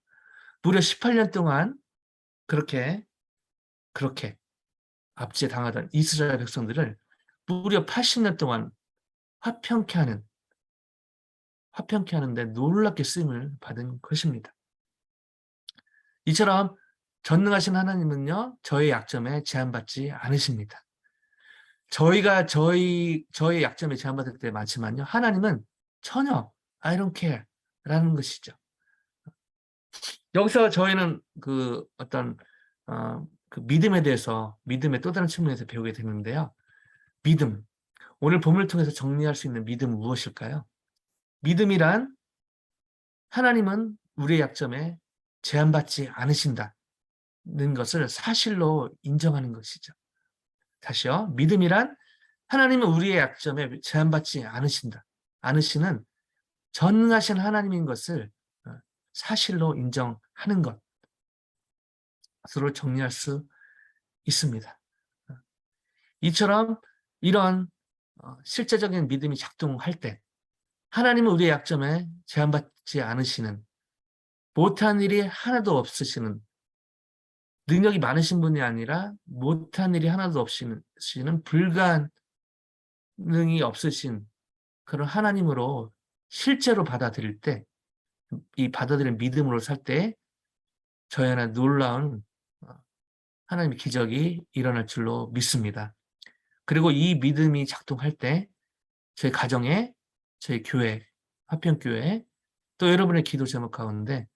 무려 18년 동안 그렇게 압제 당하던 이스라엘 백성들을 무려 80년 동안 화평케 하는데 놀랍게 쓰임을 받은 것입니다. 이처럼 전능하신 하나님은요, 저의 약점에 제한받지 않으십니다. 저희가 저의 약점에 제한받을 때 많지만요, 하나님은 전혀 I don't care 라는 것이죠. 여기서 저희는 그 어떤 그 믿음에 대해서, 믿음의 또 다른 측면에서 배우게 되는데요. 믿음. 오늘 본문을 통해서 정리할 수 있는 믿음은 무엇일까요? 믿음이란 하나님은 우리의 약점에 제한받지 않으신다는 것을 사실로 인정하는 것이죠. 다시요. 믿음이란 하나님은 우리의 약점에 제한받지 않으시는 전능하신 하나님인 것을 사실로 인정하는 것으로 정리할 수 있습니다. 이처럼 이런 실제적인 믿음이 작동할 때 하나님은 우리의 약점에 제한받지 않으시는, 못한 일이 하나도 없으시는, 능력이 많으신 분이 아니라 못한 일이 하나도 없으시는, 불가능이 없으신 그런 하나님으로 실제로 받아들일 때, 이 받아들인 믿음으로 살 때 저희 안에 놀라운 하나님의 기적이 일어날 줄로 믿습니다. 그리고 이 믿음이 작동할 때 저희 가정에, 저희 교회, 화평교회, 또 여러분의 기도 제목 가운데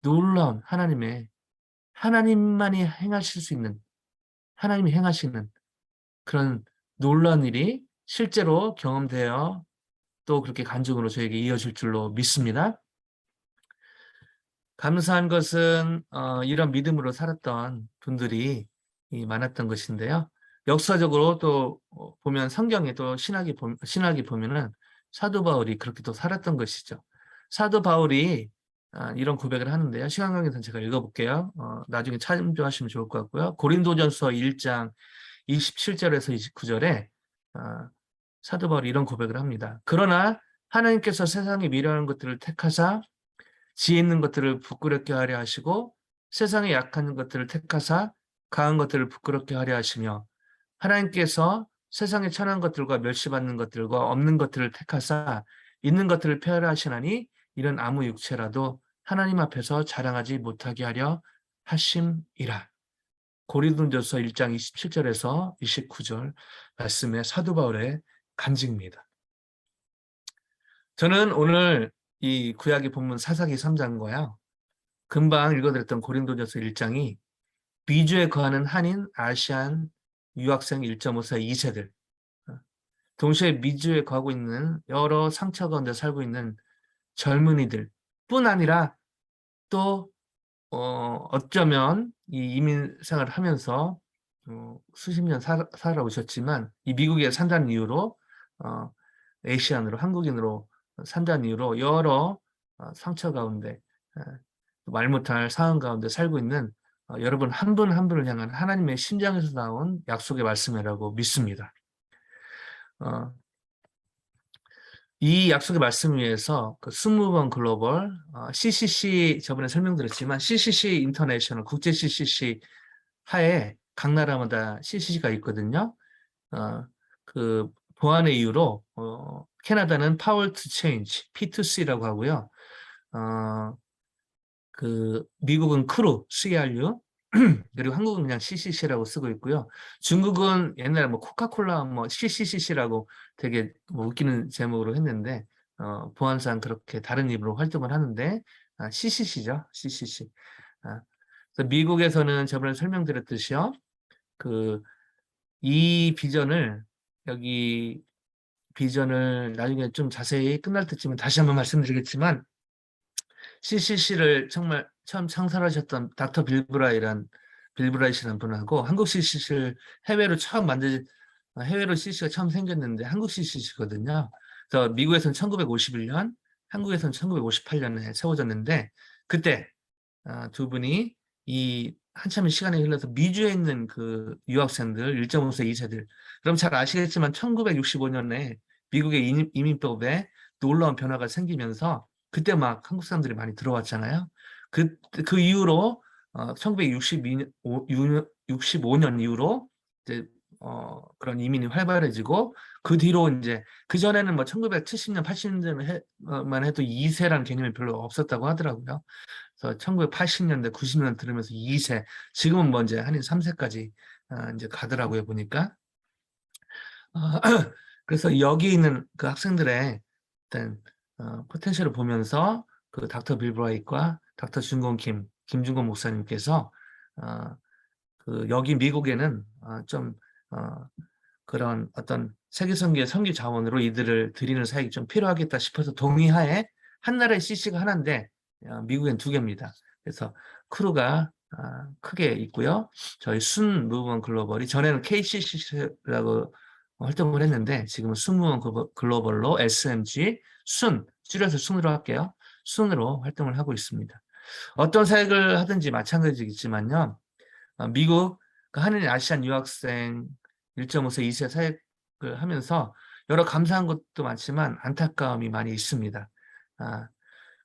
놀라운 하나님만이 행하실 수 있는, 하나님이 행하시는 그런 놀라운 일이 실제로 경험되어 또 그렇게 간증으로 저에게 이어질 줄로 믿습니다. 감사한 것은 이런 믿음으로 살았던 분들이 많았던 것인데요. 역사적으로 또 보면 성경에 또 신학이 보면은 사도 바울이 그렇게 또 살았던 것이죠. 사도 바울이 이런 고백을 하는데요. 시간 관계상 제가 읽어볼게요. 나중에 참조하시면 좋을 것 같고요. 고린도전서 1장 27절에서 29절에 사도 바울이 이런 고백을 합니다. 그러나 하나님께서 세상에 미련한 것들을 택하사 지혜 있는 것들을 부끄럽게 하려 하시고 세상에 약한 것들을 택하사 강한 것들을 부끄럽게 하려 하시며 하나님께서 세상에 천한 것들과 멸시받는 것들과 없는 것들을 택하사 있는 것들을 폐하려 하시나니 이런 아무 육체라도 하나님 앞에서 자랑하지 못하게 하려 하심이라. 고린도전서 1장 27절에서 29절 말씀의 사도 바울의 간증입니다. 저는 오늘 이 구약의 본문 사사기 3장과요. 금방 읽어드렸던 고린도전서 1장이 미주에 거하는 한인, 아시안, 유학생 1.5세 2세들, 동시에 미주에 거하고 있는 여러 상처 가운데 살고 있는 젊은이들 뿐 아니라 또 어쩌면 이 이민 생활을 하면서 수십 년 살아오셨지만 이 미국에 산다는 이유로 에이시안으로, 한국인으로 산다는 이유로 여러 상처 가운데, 말 못할 상황 가운데 살고 있는 여러분 한 분 한 분을 향한 하나님의 심장에서 나온 약속의 말씀이라고 믿습니다. 이 약속의 말씀 위에서 그 스무번 글로벌, CCC 저번에 설명드렸지만 CCC 인터내셔널, 국제 CCC 하에 각 나라마다 CCC가 있거든요. 그 보안의 이유로 캐나다는 Power to Change, P2C라고 하고요. 그 미국은 크루, CRU, 그리고 한국은 그냥 CCC라고 쓰고 있고요. 중국은 옛날에 뭐 코카콜라 뭐 CCCC라고 되게 뭐 웃기는 제목으로 했는데 보안상 그렇게 다른 이름으로 활동을 하는데 CCC죠, CCC. 그래서 미국에서는 저번에 설명드렸듯이요. 이 비전을 여기 비전을 나중에 좀 자세히 끝날 때쯤은 다시 한번 말씀드리겠지만 CCC를 정말 처음 창설하셨던 닥터 빌브라이트라는 분하고 한국 CCC를 해외로 CCC가 처음 생겼는데 한국 CCC거든요. 그래서 미국에서는 1951년, 한국에서는 1958년에 세워졌는데 그때 두 분이 이 한참의 시간이 흘러서 미주에 있는 그 유학생들 1.5세, 2세들. 그럼 잘 아시겠지만 1965년에 미국의 이민법에 놀라운 변화가 생기면서 그때 막 한국 사람들이 많이 들어왔잖아요. 그 이후로 1965년 이후로 이제 그런 이민이 활발해지고 그 뒤로 이제 그 전에는 뭐 1970년, 80년대만 해도 2세라는 개념이 별로 없었다고 하더라고요. 그래서 1980년대, 90년대 들으면서 2세, 지금은 뭐 이제 한인 3세까지 이제 가더라고요, 보니까. 그래서 여기 있는 그 학생들의 어떤 포텐셜을 보면서 그 닥터 빌브라이트와 닥터 김준곤 목사님께서 그 여기 미국에는 좀 그런 어떤 세계선교의 선교 자원으로 이들을 드리는 사역이 좀 필요하겠다 싶어서 동의하에 한 나라의 CC가 하나인데 미국엔 2개입니다. 그래서 크루가 크게 있고요. 저희 순 무브먼 글로벌이 전에는 KCC라고 활동을 했는데 지금은 순 무브먼 글로벌로 SMG 순 줄여서 순으로 할게요. 순으로 활동을 하고 있습니다. 어떤 사역을 하든지 마찬가지겠지만요. 미국 한인 아시안 유학생 1.5세, 2세 사역을 하면서 여러 감사한 것도 많지만 안타까움이 많이 있습니다.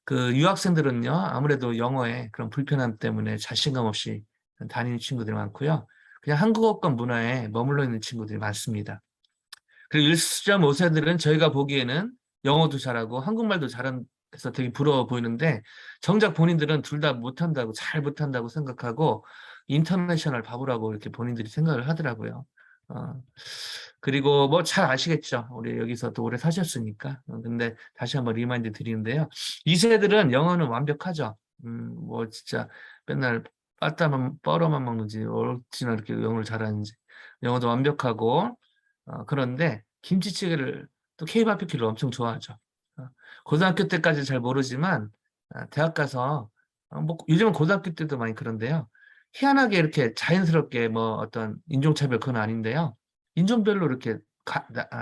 그 유학생들은요, 아무래도 영어에 그런 불편함 때문에 자신감 없이 다니는 친구들이 많고요. 그냥 한국어권 문화에 머물러 있는 친구들이 많습니다. 그리고 1.5세들은 저희가 보기에는 영어도 잘하고 한국말도 잘해서 되게 부러워 보이는데 정작 본인들은 둘 다 못한다고, 잘 못한다고 생각하고 인터내셔널 바보라고 이렇게 본인들이 생각을 하더라고요. 그리고 뭐 잘 아시겠죠. 우리 여기서 또 오래 사셨으니까. 근데 다시 한번 리마인드 드리는데요. 2세들은 영어는 완벽하죠. 뭐 진짜 맨날 뻘어만 먹는지 어찌나 이렇게 영어를 잘하는지. 영어도 완벽하고 그런데 김치찌개를 또 K바비큐를 엄청 좋아하죠. 고등학교 때까지 잘 모르지만 대학 가서 뭐 요즘은 고등학교 때도 많이 그런데요. 희한하게 이렇게 자연스럽게 뭐 어떤 인종차별 그건 아닌데요. 인종별로 이렇게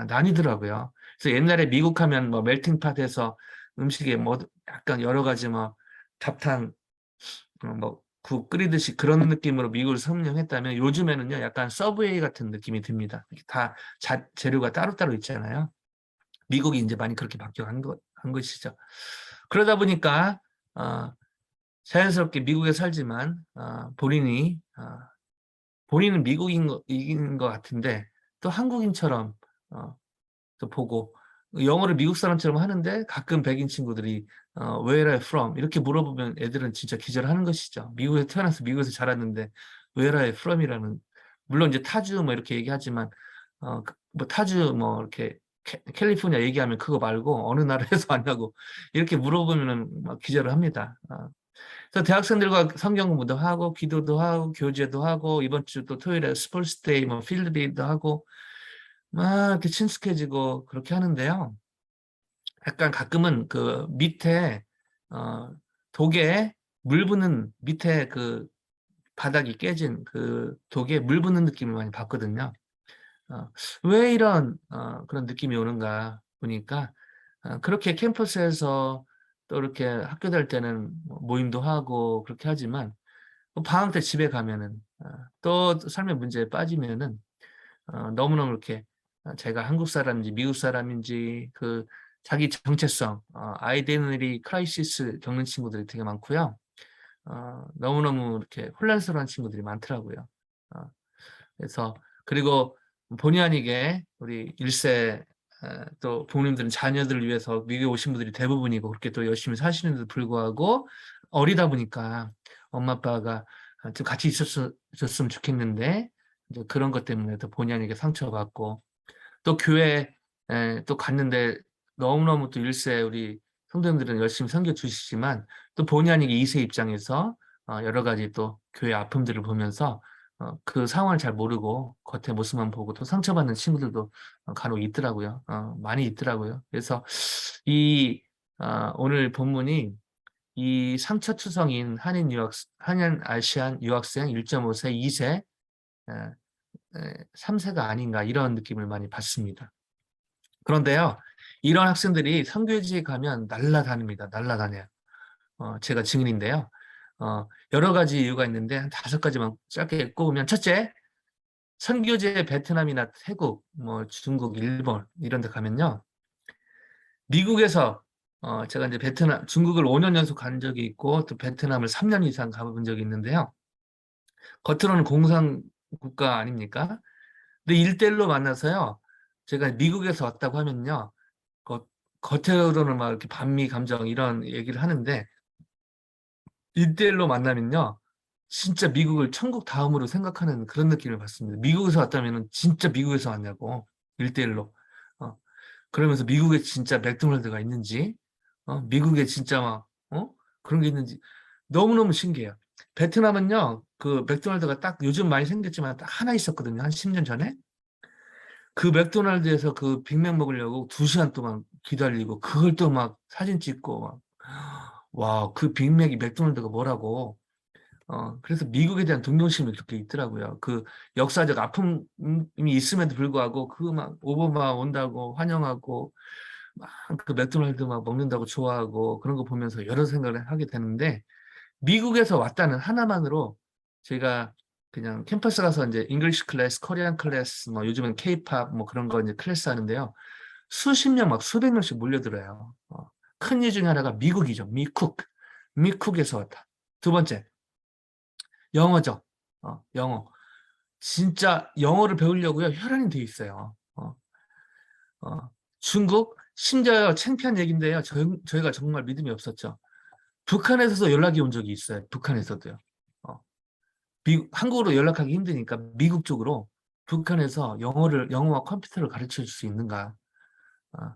나뉘더라고요. 그래서 옛날에 미국 하면 뭐 멜팅팟에서 음식에 뭐 약간 여러 가지 뭐 잡탕 뭐 국 끓이듯이 그런 느낌으로 미국을 성령했다면 요즘에는요 약간 서브웨이 같은 느낌이 듭니다. 다 재료가 따로따로 있잖아요. 미국이 이제 많이 그렇게 바뀌어간 것이죠. 그러다 보니까 자연스럽게 미국에 살지만 본인은 미국인 것 같은데 또 한국인처럼 또 보고 영어를 미국 사람처럼 하는데 가끔 백인 친구들이 Where are you from? 이렇게 물어보면 애들은 진짜 기절하는 것이죠. 미국에 태어나서 미국에서 자랐는데 Where are you from? 이라는 물론 이제 타주 뭐 이렇게 얘기하지만 뭐 타주 뭐 이렇게 캘리포니아 얘기하면 그거 말고 어느 나라에서 왔냐고 이렇게 물어보면은 막 기절을 합니다. 그래서 대학생들과 성경 공부도 하고 기도도 하고 교제도 하고 이번 주 또 토요일에 스포츠데이 뭐 필드데이도 하고 막 이렇게 친숙해지고 그렇게 하는데요. 약간 가끔은 그 밑에 독에 물 부는 밑에 그 바닥이 깨진 그 독에 물 부는 느낌을 많이 받거든요. 왜 이런 그런 느낌이 오는가 보니까 그렇게 캠퍼스에서 또 이렇게 학교 다닐 때는 모임도 하고 그렇게 하지만 방학 때 집에 가면은 또 삶의 문제에 빠지면은 너무너무 이렇게 제가 한국 사람인지 미국 사람인지 그 자기 정체성, 아이덴티티 크라이시스 겪는 친구들이 되게 많고요. 너무너무 이렇게 혼란스러운 친구들이 많더라고요. 그래서 그리고 본의 아니게 우리 1세 또 부모님들은 자녀들을 위해서 미국에 오신 분들이 대부분이고 그렇게 또 열심히 사시는데도 불구하고 어리다 보니까 엄마 아빠가 좀 같이 있었으면 좋겠는데 이제 그런 것 때문에 또 본의 아니게 상처받고 또 교회 또 갔는데 너무너무 또 1세 우리 성도님들은 열심히 섬겨 주시지만 또 본의 아니게 2세 입장에서 여러 가지 또 교회 아픔들을 보면서 그 상황을 잘 모르고 겉에 모습만 보고 또 상처받는 친구들도 간혹 있더라고요. 많이 있더라고요. 그래서 이 오늘 본문이 이 상처투성인 한인 아시안 유학생 1.5세, 2세, 3세가 아닌가 이런 느낌을 많이 받습니다. 그런데요, 이런 학생들이 선교지에 가면 날라다닙니다. 날라다녀요. 제가 증인인데요. 여러 가지 이유가 있는데 한 5가지만 짧게 꼽으면, 첫째, 선교지에 베트남이나 태국, 뭐 중국, 일본 이런 데 가면요. 미국에서 제가 이제 베트남, 중국을 5년 연속 간 적이 있고 또 베트남을 3년 이상 가본 적이 있는데요. 겉으로는 공산 국가 아닙니까? 근데 1대1로 만나서요. 제가 미국에서 왔다고 하면요. 겉으로는 막 이렇게 반미 감정 이런 얘기를 하는데 1대1로 만나면요. 진짜 미국을 천국 다음으로 생각하는 그런 느낌을 받습니다. 미국에서 왔다면 진짜 미국에서 왔냐고. 1대1로. 그러면서 미국에 진짜 맥도날드가 있는지, 미국에 진짜 막, 그런 게 있는지 너무너무 신기해요. 베트남은요, 그 맥도날드가 딱 요즘 많이 생겼지만 딱 하나 있었거든요. 한 10년 전에. 그 맥도날드에서 그 빅맥 먹으려고 2시간 동안 기다리고, 그걸 또 막 사진 찍고, 막, 와, 그 빅맥이 맥도날드가 뭐라고. 그래서 미국에 대한 동경심이 그렇게 있더라고요. 그 역사적 아픔이 있음에도 불구하고, 그 막 오바마 온다고 환영하고, 막 그 맥도날드 막 먹는다고 좋아하고, 그런 거 보면서 여러 생각을 하게 되는데, 미국에서 왔다는 하나만으로 제가 그냥 캠퍼스 가서 이제 잉글리시 클래스, 코리안 클래스, 뭐 요즘은 케이팝 뭐 그런 거 이제 클래스 하는데요. 수십 명, 막 수백 명씩 몰려들어요. 큰 이유 중에 하나가 미국이죠. 미국. 미국에서 왔다. 두 번째, 영어죠. 영어. 진짜 영어를 배우려고요. 혈안이 돼 있어요. 중국, 심지어 창피한 얘기인데요. 저희가 정말 믿음이 없었죠. 북한에서도 연락이 온 적이 있어요. 북한에서도요. 어, 한국으로 연락하기 힘드니까 미국 쪽으로 북한에서 영어와 컴퓨터를 가르쳐 줄 수 있는가. 어,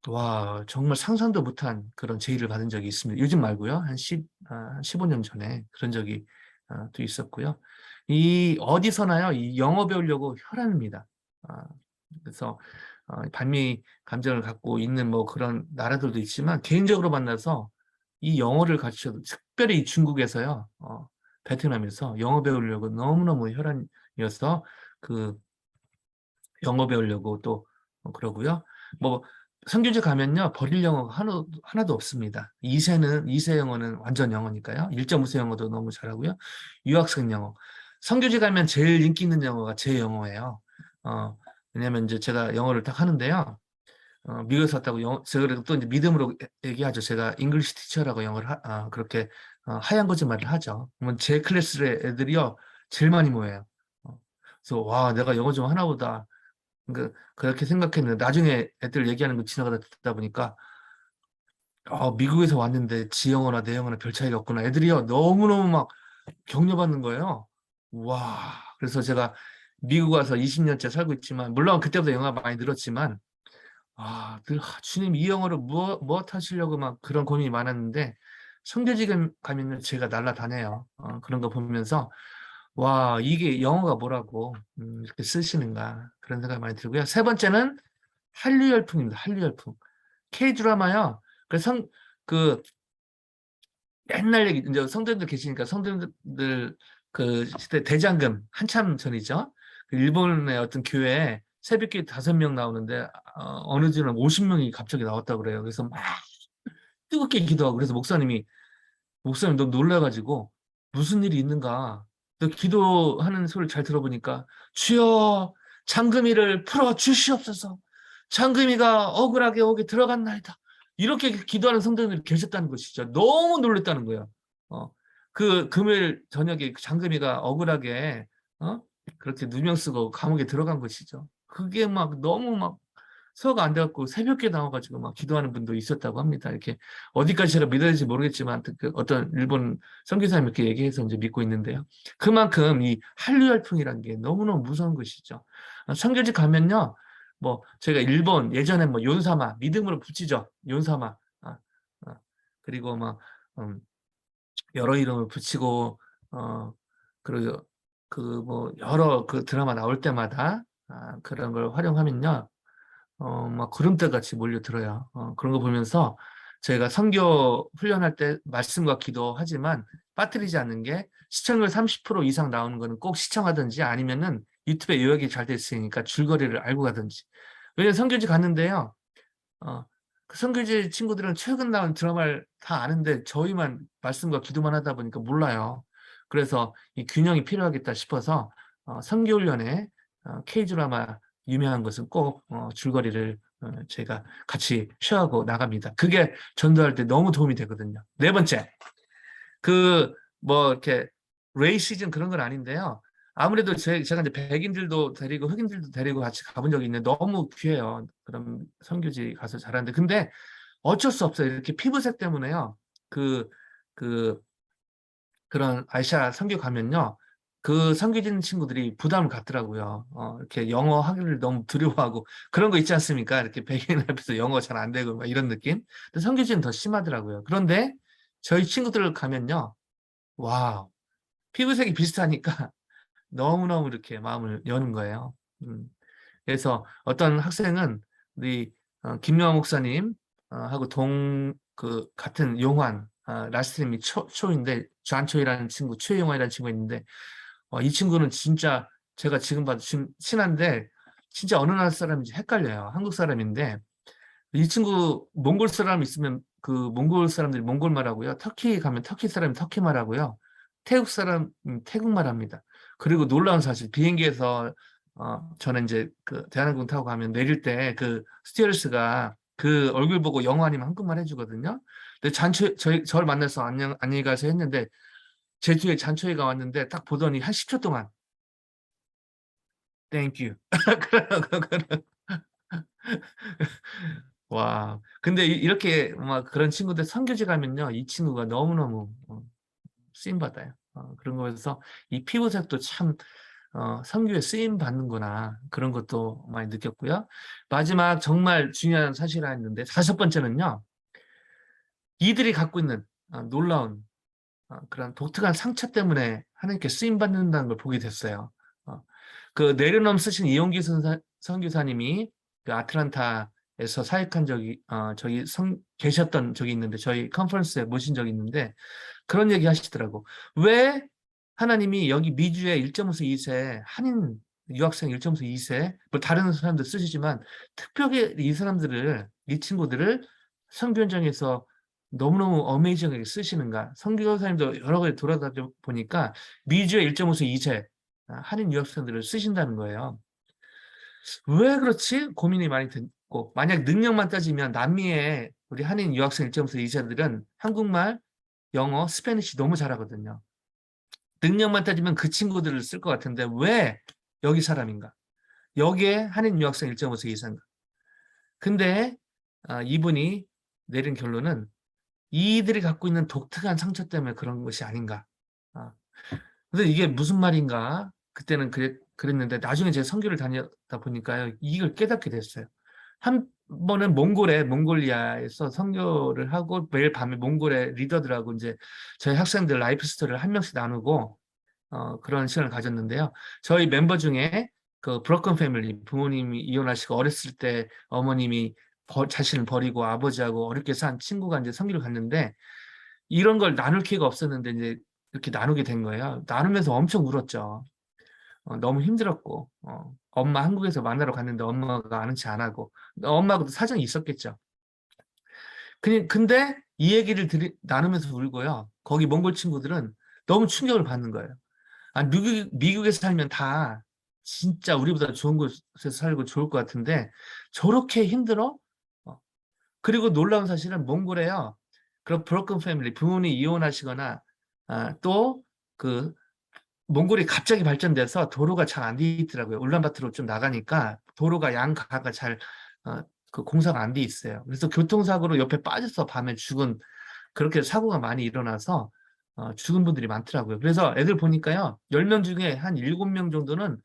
와, 정말 상상도 못한 그런 제의를 받은 적이 있습니다. 요즘 말고요. 한 15년 전에 그런 적이 또 있었고요. 이 어디서나요? 이 영어 배우려고 혈안입니다. 그래서 반미 감정을 갖고 있는 뭐 그런 나라들도 있지만 개인적으로 만나서 이 영어를 가르쳐도, 특별히 이 중국에서요, 베트남에서 영어 배우려고 너무너무 혈안이어서 그 영어 배우려고 또 그러고요. 뭐 선교지 가면요, 버릴 영어가 하나도 없습니다. 2세 영어는 완전 영어니까요. 1.5세 영어도 너무 잘하고요. 유학생 영어. 선교지 가면 제일 인기 있는 영어가 제 영어예요. 왜냐면 이제 제가 영어를 딱 하는데요. 미국에서 왔다고 제가 그래도 또 이제 믿음으로 얘기하죠. 제가 잉글리시 티처라고 영어를 그렇게 하얀 거짓말을 하죠. 그러면 제 클래스 애들이요 제일 많이 모여요. 그래서 와, 내가 영어 좀 하나 보다. 그렇게 생각했는데 나중에 애들 얘기하는 거 지나가다 듣다 보니까 미국에서 왔는데 지 영어나 내 영어나 별 차이가 없구나. 애들이요 너무너무 막 격려받는 거예요. 와, 그래서 제가 미국 와서 20년째 살고 있지만, 물론 그때보다 영어가 많이 늘었지만, 주님 이 영어를 무엇 하시려고 막 그런 고민이 많았는데, 성교지 가면은 제가 날라다녀요. 그런 거 보면서 와, 이게 영어가 뭐라고 이렇게 쓰시는가, 그런 생각이 많이 들고요. 세 번째는 한류 열풍입니다. 한류 열풍. K-드라마요. 그 옛날 얘기, 이제 성도님들 계시니까 성도님들 그 시대 대장금 한참 전이죠. 그 일본의 어떤 교회에 새벽에 5명 나오는데 어느 주는 50명이 갑자기 나왔다고 그래요. 그래서 막 뜨겁게 기도하고, 그래서 목사님 너무 놀라가지고 무슨 일이 있는가. 또 기도하는 소리를 잘 들어보니까 주여 장금이를 풀어 주시옵소서. 장금이가 억울하게 오게 들어간나이다. 이렇게 기도하는 성도님들이 계셨다는 것이죠. 너무 놀랐다는 거예요. 그 금요일 저녁에 장금이가 억울하게 그렇게 누명 쓰고 감옥에 들어간 것이죠. 그게 막 너무 막 소화가 안 돼갖고 새벽에 나와가지고 막 기도하는 분도 있었다고 합니다. 이렇게 어디까지 제가 믿어야 될지 모르겠지만 그 어떤 일본 선교사님 이렇게 얘기해서 이제 믿고 있는데요. 그만큼 이 한류 열풍이라는 게 너무너무 무서운 것이죠. 선교지 가면요, 뭐 제가 일본 예전에 뭐 연사마 믿음으로 붙이죠. 연사마. 그리고 막 여러 이름을 붙이고 그리고 그 뭐 여러 그 드라마 나올 때마다 그런 걸 활용하면요. 막 구름대 같이 몰려들어요. 그런 거 보면서 저희가 선교 훈련할 때 말씀과 기도하지만 빠뜨리지 않는 게, 시청률 30% 이상 나오는 거는 꼭 시청하든지 아니면은 유튜브에 요약이 잘 돼 있으니까 줄거리를 알고 가든지. 왜냐면 선교지 갔는데요. 그 선교지 친구들은 최근 나온 드라마를 다 아는데 저희만 말씀과 기도만 하다 보니까 몰라요. 그래서 이 균형이 필요하겠다 싶어서 선교훈련에 K드라마 유명한 것은 꼭 줄거리를 제가 같이 쉐어하고 나갑니다. 그게 전도할 때 너무 도움이 되거든요. 네 번째, 그 뭐 이렇게 레이시즘 그런 건 아닌데요. 아무래도 제가 이제 백인들도 데리고 흑인들도 데리고 같이 가본 적이 있는데 너무 귀해요. 그런 선교지 가서 잘하는데 근데 어쩔 수 없어요. 이렇게 피부색 때문에요. 그 그런 아시아 선교 가면요. 그 선교진 친구들이 부담을 갖더라고요. 이렇게 영어 하기를 너무 두려워하고 그런 거 있지 않습니까? 이렇게 백인 앞에서 영어 잘 안 되고 막 이런 느낌. 근데 선교지는 더 심하더라고요. 그런데 저희 친구들 가면요. 와, 피부색이 비슷하니까 너무너무 이렇게 마음을 여는 거예요. 그래서 어떤 학생은 우리 김영환 목사님 하고 같은 용환 라스트님이 초인데 좌초이라는 친구 최용환이라는 친구가 있는데 이 친구는 진짜 제가 지금 봐도 친한데 진짜 어느 나라 사람인지 헷갈려요. 한국 사람인데 이 친구 몽골 사람 있으면 그 몽골 사람들이 몽골 말하고요. 터키 가면 터키 사람이 터키 말하고요. 태국 사람 태국 말합니다. 그리고 놀라운 사실 비행기에서 저는 이제 그 대한항공 타고 가면 내릴 때 그 스튜어디스가 그 얼굴 보고 영어 아니면 한국말 해주거든요. 근데 저를 만나서 안녕히 가세요 했는데 제 뒤에 잔초이가 왔는데 딱 보더니 한 10초 동안 Thank you. 와, 근데 이렇게 막 그런 친구들 선교지 가면요, 이 친구가 너무너무 쓰임 받아요. 그런 거에서 이 피부색도 참 선교에 쓰임 받는구나 그런 것도 많이 느꼈고요. 마지막 정말 중요한 사실이 하나 있는데 다섯 번째는요, 이들이 갖고 있는 놀라운 그런 독특한 상처 때문에 하나님께 쓰임 받는다는 걸 보게 됐어요. 그 내려놓음 쓰신 이용기 선교사님이 그 아틀란타에서 사역한 적이 저기 계셨던 적이 있는데 저희 컨퍼런스에 모신 적이 있는데 그런 얘기 하시더라고. 왜 하나님이 여기 미주에 1.5세 2세 한인 유학생 1.5세 2세 뭐 다른 사람들 쓰시지만 특별히 이 친구들을 선교 현장에서 너무너무 어메이징하게 쓰시는가. 선교사님도 여러 가지 돌아다녀 보니까 미주에 1.5세 2세 한인 유학생들을 쓰신다는 거예요. 왜 그렇지? 고민이 많이 됐고 만약 능력만 따지면 남미의 우리 한인 유학생 1.5세 2세들은 한국말, 영어, 스페니쉬 너무 잘하거든요. 능력만 따지면 그 친구들을 쓸 것 같은데 왜 여기 사람인가? 여기에 한인 유학생 1.5세 2세인가? 근데 이분이 내린 결론은 이들이 갖고 있는 독특한 상처 때문에 그런 것이 아닌가. 근데 이게 무슨 말인가? 그때는 그랬는데 나중에 제가 선교를 다니다 보니까요. 이걸 깨닫게 됐어요. 한 번은 몽골리아에서 선교를 하고 매일 밤에 몽골의 리더들하고 이제 저희 학생들 라이프 스토리를 한 명씩 나누고 그런 시간을 가졌는데요. 저희 멤버 중에 그 브로큰 패밀리 부모님이 이혼하시고 어렸을 때 어머님이 자신을 버리고 아버지하고 어렵게 산 친구가 이제 선교를 갔는데 이런 걸 나눌 기회가 없었는데 이제 이렇게 나누게 된 거예요. 나누면서 엄청 울었죠. 너무 힘들었고 엄마 한국에서 만나러 갔는데 엄마가 아는 체 안 하고 엄마하고도 사정이 있었겠죠. 근데 이 얘기를 나누면서 울고요. 거기 몽골 친구들은 너무 충격을 받는 거예요. 미국에서 살면 다 진짜 우리보다 좋은 곳에서 살고 좋을 것 같은데 저렇게 힘들어? 그리고 놀라운 사실은 몽골에요. 그런 브로큰 패밀리 부모님이 이혼하시거나 또 그 몽골이 갑자기 발전돼서 도로가 잘 안 돼 있더라고요. 울란바토르로 좀 나가니까 도로가 양가가 잘 그 공사가 안 돼 있어요. 그래서 교통사고로 옆에 빠져서 밤에 죽은 그렇게 사고가 많이 일어나서 죽은 분들이 많더라고요. 그래서 애들 보니까요. 10명 중에 한 7명 정도는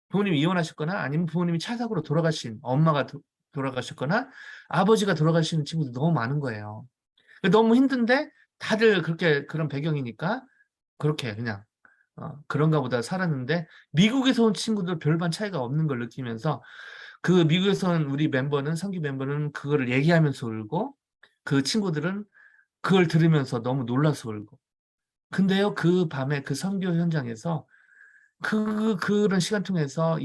부모님이 이혼하셨거나 아니면 부모님이 차 사고로 돌아가신 엄마가 돌아가셨거나 아버지가 돌아가시는 친구들 너무 많은 거예요. 너무 힘든데 다들 그런 배경이니까 그렇게 그냥 그런가 보다 살았는데 미국에서 온 친구들 별반 차이가 없는 걸 느끼면서 그 미국에서 온 우리 선교 멤버는 그거를 얘기하면서 울고 그 친구들은 그걸 들으면서 너무 놀라서 울고 근데요 그 밤에 그 선교 현장에서 그런 시간 통해서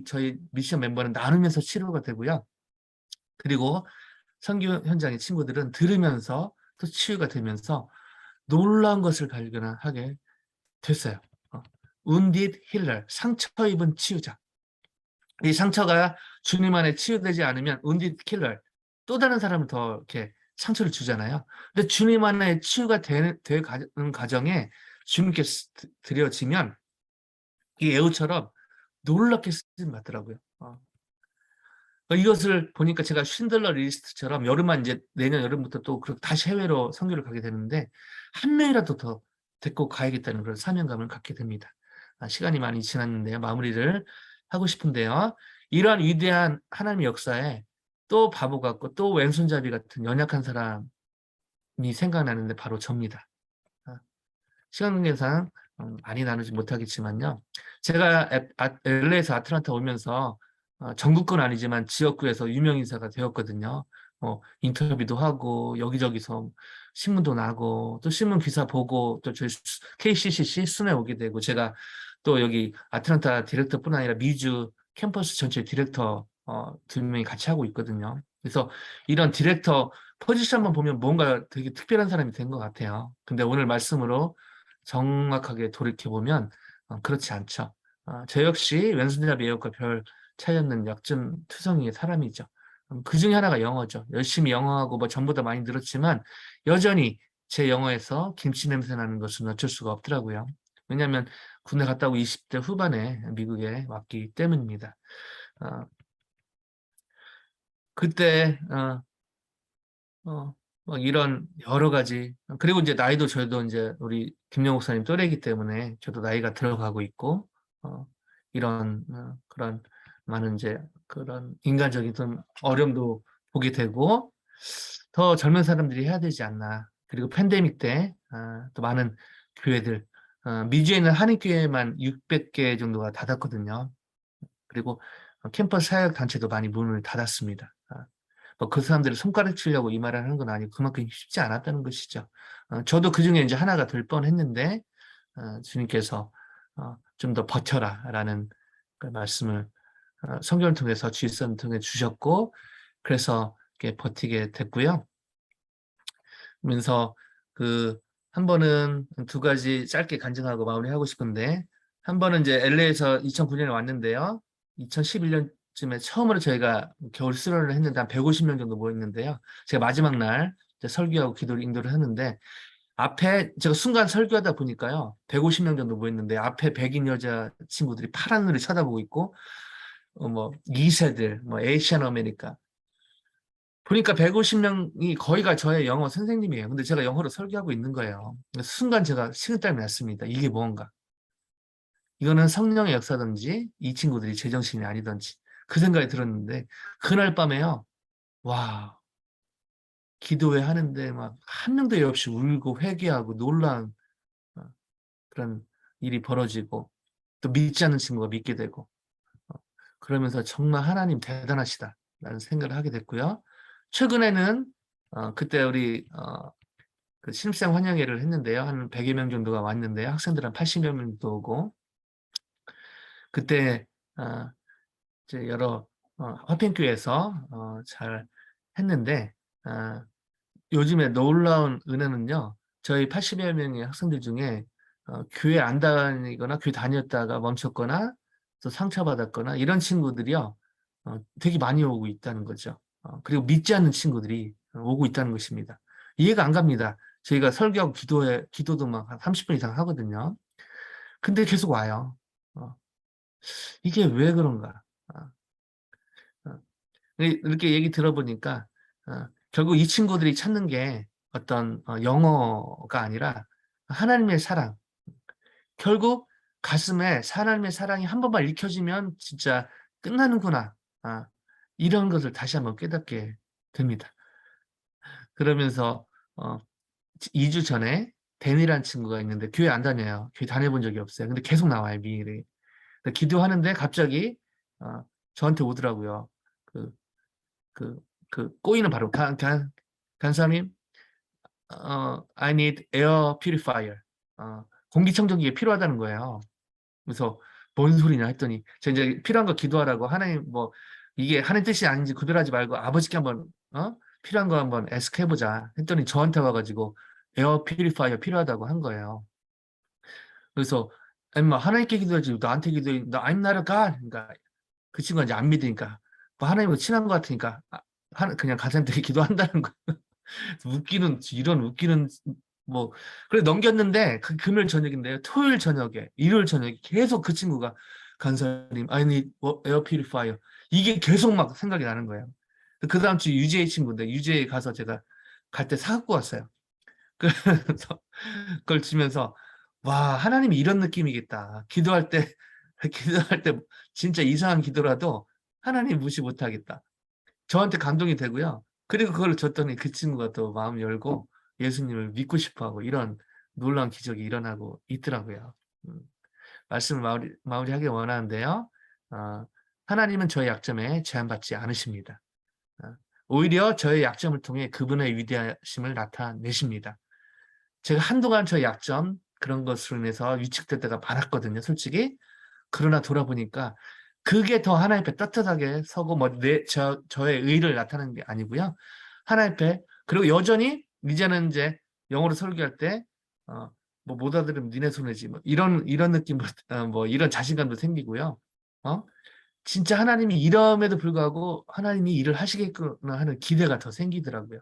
저희 미션 멤버는 나누면서 치료가 되고요. 그리고 선교 현장의 친구들은 들으면서 또 치유가 되면서 놀라운 것을 발견하게 됐어요. wounded healer, 상처 입은 치유자. 이 상처가 주님 안에 치유되지 않으면 wounded killer, 또 다른 사람을 더 이렇게 상처를 주잖아요. 근데 주님 안에 치유가 되는 과정에 주님께 드려지면 이 애우처럼 놀랍게 쓰임 받더라고요. 이것을 보니까 제가 쉰들러 리스트처럼 여름만 이제 내년 여름부터 또 다시 해외로 선교를 가게 되는데 한 명이라도 더 데리고 가야겠다는 그런 사명감을 갖게 됩니다. 시간이 많이 지났는데요. 마무리를 하고 싶은데요. 이러한 위대한 하나님의 역사에 또 바보 같고 또 왼손잡이 같은 연약한 사람이 생각나는데 바로 접니다. 시간 관계상 많이 나누지 못하겠지만요. 제가 LA에서 아틀란타 오면서 전국권 아니지만 지역구에서 유명 인사가 되었거든요. 인터뷰도 하고 여기저기서 신문도 나고 또 신문 기사 보고 또 저희 KCCC 순회 오게 되고 제가 또 여기 아틀란타 디렉터뿐 아니라 미주 캠퍼스 전체 디렉터 2명이 같이 하고 있거든요. 그래서 이런 디렉터 포지션만 보면 뭔가 되게 특별한 사람이 된 것 같아요. 근데 오늘 말씀으로 정확하게 돌이켜보면 그렇지 않죠. 저 역시 왼손잡이 애역과 별 차이 없는 약점 투성이의 사람이죠. 그 중에 하나가 영어죠. 열심히 영어하고 뭐 전보다 많이 늘었지만 여전히 제 영어에서 김치 냄새 나는 것은 어쩔 수가 없더라고요. 왜냐하면 군대 갔다 오고 20대 후반에 미국에 왔기 때문입니다. 그때 막 이런 여러 가지, 그리고 이제 나이도 저도 이제 우리 김영욱 목사님 또래이기 때문에 저도 나이가 들어가고 있고 이런 그런 많은 이제 그런 인간적인 좀 어려움도 보게 되고 더 젊은 사람들이 해야 되지 않나. 그리고 팬데믹 때 또 많은 교회들, 미주에 있는 한인교회만 600개 정도가 닫았거든요. 그리고 캠퍼스 사역 단체도 많이 문을 닫았습니다. 그 사람들을 손가락 치려고 이 말을 하는 건 아니고 그만큼 쉽지 않았다는 것이죠. 저도 그 중에 이제 하나가 될 뻔했는데 주님께서 좀 더 버텨라라는 그 말씀을 성경을 통해서 질서를 통해 주셨고 그래서 이렇게 버티게 됐고요. 그러면서 그 한 번은 두 가지 짧게 간증하고 마무리하고 싶은데 한 번은 이제 LA에서 2009년에 왔는데요. 2011년쯤에 처음으로 저희가 겨울 수련을 했는데 한 150명 정도 모였는데요. 제가 마지막 날 설교하고 기도를 인도를 했는데 앞에 제가 순간 설교하다 보니까요. 150명 정도 모였는데 앞에 백인 여자 친구들이 파란 눈을 쳐다보고 있고 뭐 2세들, 뭐 에이시안 아메리카 보니까 150명이 거의가 저의 영어 선생님이에요. 근데 제가 영어로 설교하고 있는 거예요. 순간 제가 식은땀이 났습니다. 이게 뭔가. 이거는 성령의 역사든지 이 친구들이 제정신이 아니든지 그 생각이 들었는데 그날 밤에요. 와, 기도회 하는데 막 한 명도 없이 울고 회개하고 놀란 그런 일이 벌어지고 또 믿지 않는 친구가 믿게 되고 그러면서 정말 하나님 대단하시다라는 생각을 하게 됐고요. 최근에는 그때 우리 그 신입생 환영회를 했는데요. 한 100여 명 정도가 왔는데요. 학생들 한 80여 명도 오고 그때 이제 여러 화평교회에서 잘 했는데 요즘에 놀라운 은혜는요. 저희 80여 명의 학생들 중에 교회 안 다니거나 교회 다녔다가 멈췄거나 또 상처받았거나 이런 친구들이요. 되게 많이 오고 있다는 거죠. 그리고 믿지 않는 친구들이 오고 있다는 것입니다. 이해가 안 갑니다. 저희가 설교하고 기도도 막 한 30분 이상 하거든요. 근데 계속 와요. 이게 왜 그런가? 이렇게 얘기 들어보니까 결국 이 친구들이 찾는 게 어떤 영어가 아니라 하나님의 사랑. 결국 가슴에 하나님의 사랑이 한 번만 읽혀지면 진짜 끝나는구나. 이런 것을 다시 한번 깨닫게 됩니다. 그러면서 2주 전에 데니라는 친구가 있는데 교회 안 다녀요. 교회 다녀본 적이 없어요. 근데 계속 나와요, 미일이. 기도하는데 갑자기 저한테 오더라고요. 꼬이는 발음. 간사님, I need air purifier. 공기청정기가 필요하다는 거예요. 그래서 뭔 소리냐 했더니 제가 이제 필요한 거 기도하라고 하나님 뭐 이게 하나님 뜻이 아닌지 구별하지 말고 아버지께 한번 필요한 거 한번 애석해보자 했더니 저한테 와가지고 에어 퓨리파이어 필요하다고 한 거예요. 그래서 엄마 하나님께 기도하지 나한테 기도해. 나 I'm not a God. 그러니까 그 친구가 이제 안 믿으니까 뭐 하나님과 친한 것 같으니까 그냥 가장들이 기도한다는 거. 웃기는 이런 웃기는 뭐 그래 넘겼는데 그 금요일 저녁인데요. 토요일 저녁에 일요일 저녁에 계속 그 친구가 간사님 I need air purifier 이게 계속 막 생각이 나는 거예요. 그 다음 주 UJ 친구인데 UJ 가서 제가 갈 때 사갖고 왔어요. 그래서 그걸 주면서 와 하나님이 이런 느낌이겠다. 기도할 때 기도할 때 진짜 이상한 기도라도 하나님 무시 못하겠다. 저한테 감동이 되고요. 그리고 그걸 줬더니 그 친구가 또 마음 열고 예수님을 믿고 싶어하고 이런 놀라운 기적이 일어나고 있더라고요. 말씀을 마무리하기 원하는데요. 하나님은 저의 약점에 제한받지 않으십니다. 오히려 저의 약점을 통해 그분의 위대하심을 나타내십니다. 제가 한동안 저의 약점 그런 것으로 인해서 위축될 때가 많았거든요. 솔직히. 그러나 돌아보니까 그게 더 하나님 앞에 떳떳하게 서고 저의 의의를 나타내는 게 아니고요. 하나님 앞에 그리고 여전히 이제는 이제 영어로 설교할 때 뭐 못 알아들으면 니네 손해지 뭐 이런 느낌 뭐 이런 자신감도 생기고요. 진짜 하나님이 이럼에도 불구하고 하나님이 일을 하시겠구나 하는 기대가 더 생기더라고요.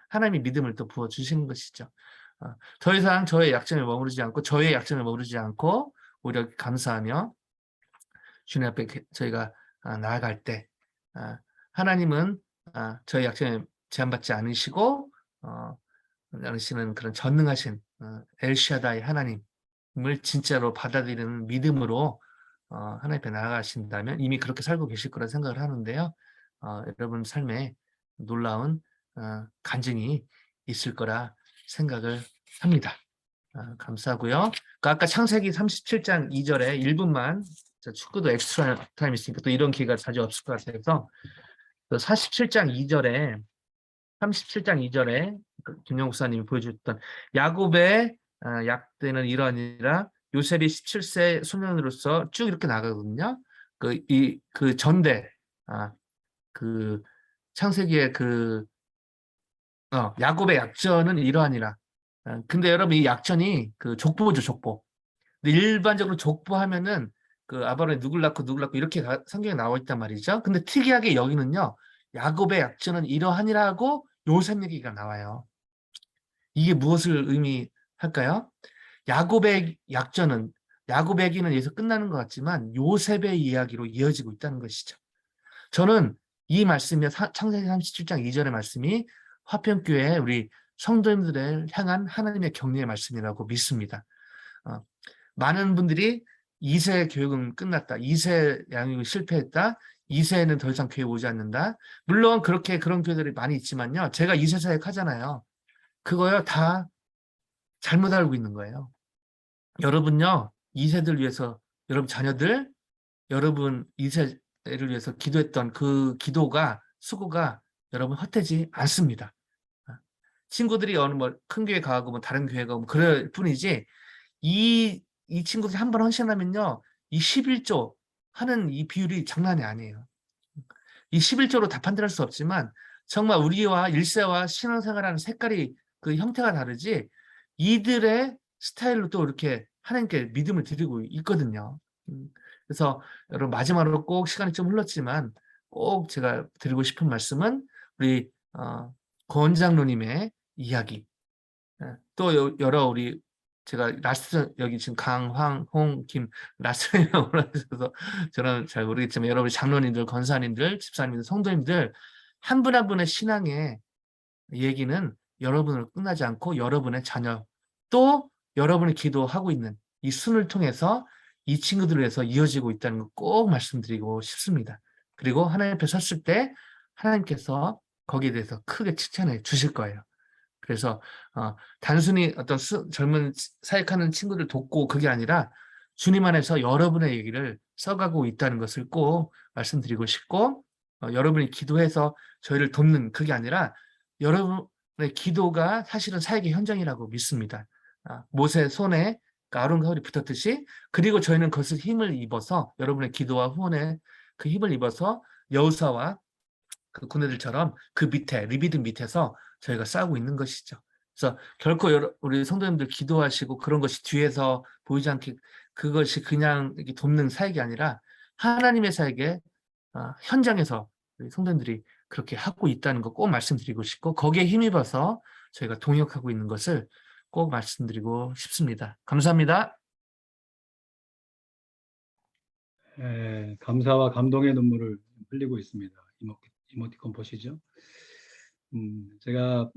하나님이 믿음을 또 부어 주시는 것이죠. 더 이상 저의 약점에 머무르지 않고 오히려 감사하며 주님 앞에 저희가 나아갈 때 하나님은 저희 약점에 제한받지 않으시고 않으시는 그런 전능하신 엘샤다이 하나님을 진짜로 받아들이는 믿음으로 하나님 앞에 나아가신다면 이미 그렇게 살고 계실 거라 생각을 하는데요. 여러분 삶에 놀라운 간증이 있을 거라 생각을 합니다. 감사하고요. 아까 창세기 37장 2절에 1분만 축구도 엑스트라 타임 있으니까 또 이런 기회가 자주 없을 것 같아서 37장 2절에 김영 목사님이 보여주셨던 야곱의 약대는 이러하니라 요셉이 17세 소년으로서 쭉 이렇게 나가거든요. 그 전대 그 창세기의 야곱의 약전은 이러하니라. 근데 여러분 이 약전이 그 족보죠, 족보. 근데 일반적으로 족보하면은 그 아브라함이 누굴 낳고 이렇게 성경에 나와 있단 말이죠. 근데 특이하게 여기는요. 야곱의 약전은 이러하니라고 요셉 얘기가 나와요. 이게 무엇을 의미할까요? 야곱의 약전은 야곱의 얘기는 여기서 끝나는 것 같지만 요셉의 이야기로 이어지고 있다는 것이죠. 저는 이 말씀이 창세기 37장 2절의 말씀이 화평교회 우리 성도님들을 향한 하나님의 격려의 말씀이라고 믿습니다. 많은 분들이 2세 교육은 끝났다. 2세 양육이 실패했다. 2세는 더 이상 교회 오지 않는다. 물론 그런 교회들이 많이 있지만요. 제가 2세 사역 하잖아요. 그거요 다 잘못 알고 있는 거예요. 여러분요. 2세들 위해서 여러분 자녀들 여러분 2세를 위해서 기도했던 그 기도가 수고가 여러분 헛되지 않습니다. 친구들이 어느 뭐 큰 교회 가고 뭐 다른 교회 가고 뭐 그럴 뿐이지 이 친구들이 한 번 헌신하면요. 이 11조 하는 이 비율이 장난이 아니에요. 이 11조로 다 판단할 수 없지만 정말 우리와 1세와 신앙생활하는 색깔이 그 형태가 다르지 이들의 스타일로 또 이렇게 하나님께 믿음을 드리고 있거든요. 그래서 여러분 마지막으로 꼭 시간이 좀 흘렀지만 꼭 제가 드리고 싶은 말씀은 우리 권장로님의 이야기 또 여러 우리 제가 라스트 여기 지금 강, 황, 홍, 김 라스트에 올라오셔서 저는 잘 모르겠지만 여러분 장로님들, 권사님들, 집사님들, 성도님들 한 분 한 분의 신앙의 얘기는 여러분으로 끝나지 않고 여러분의 자녀 또 여러분이 기도하고 있는 이 순을 통해서 이 친구들을 위해서 이어지고 있다는 거 꼭 말씀드리고 싶습니다. 그리고 하나님 앞에 섰을 때 하나님께서 거기에 대해서 크게 칭찬해 주실 거예요. 그래서 단순히 어떤 젊은 사역하는 친구들 돕고 그게 아니라 주님 안에서 여러분의 얘기를 써가고 있다는 것을 꼭 말씀드리고 싶고 여러분이 기도해서 저희를 돕는 그게 아니라 여러분의 기도가 사실은 사역의 현장이라고 믿습니다. 모세 손에 아론과 홀이 붙었듯이 그리고 저희는 그것을 힘을 입어서 여러분의 기도와 후원에 그 힘을 입어서 여호사와 그 군대들처럼 그 밑에 리비드 밑에서 저희가 싸우고 있는 것이죠. 그래서 결코 우리 성도님들 기도하시고 그런 것이 뒤에서 보이지 않게 그것이 그냥 이렇게 돕는 사역이 아니라 하나님의 사역에 현장에서 우리 성도님들이 그렇게 하고 있다는 거 꼭 말씀드리고 싶고 거기에 힘입어서 저희가 동역하고 있는 것을 꼭 말씀드리고 싶습니다. 감사합니다. 감사와 감동의 눈물을 흘리고 있습니다. 이모티콘 보시죠? 저희가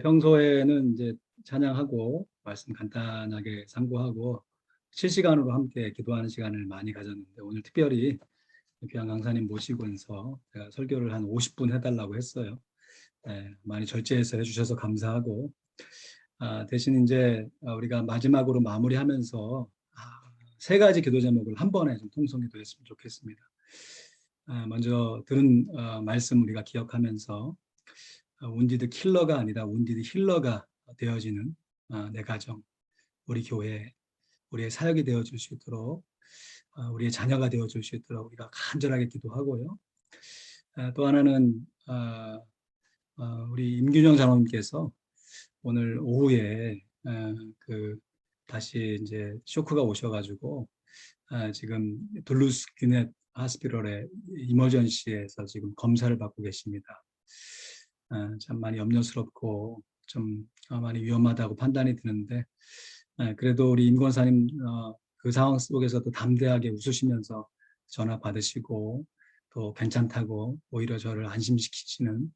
평소에는 이제 찬양하고 말씀 간단하게 상고하고 실시간으로 함께 기도하는 시간을 많이 가졌는데 오늘 특별히 귀한 강사님 모시고서 제가 설교를 한 50분 해달라고 했어요. 많이 절제해서 해주셔서 감사하고 대신 이제 우리가 마지막으로 마무리하면서 세 가지 기도 제목을 한 번에 좀 통성기도했으면 좋겠습니다. 먼저 들은 말씀 우리가 기억하면서 운디드 킬러가 아니라 운디드 힐러가 되어지는 내 가정, 우리 교회, 우리의 사역이 되어줄 수 있도록 우리의 자녀가 되어줄 수 있도록 우리가 간절하게 기도하고요. 또 하나는 우리 임균영 장로님께서 오늘 오후에 다시 이제 쇼크가 오셔가지고 지금 둘루스 귀넷 하스피럴의 이머전시에서 지금 검사를 받고 계십니다. 참 많이 염려스럽고 좀 많이 위험하다고 판단이 드는데 그래도 우리 임 권사님 그 상황 속에서도 담대하게 웃으시면서 전화 받으시고 또 괜찮다고 오히려 저를 안심시키시는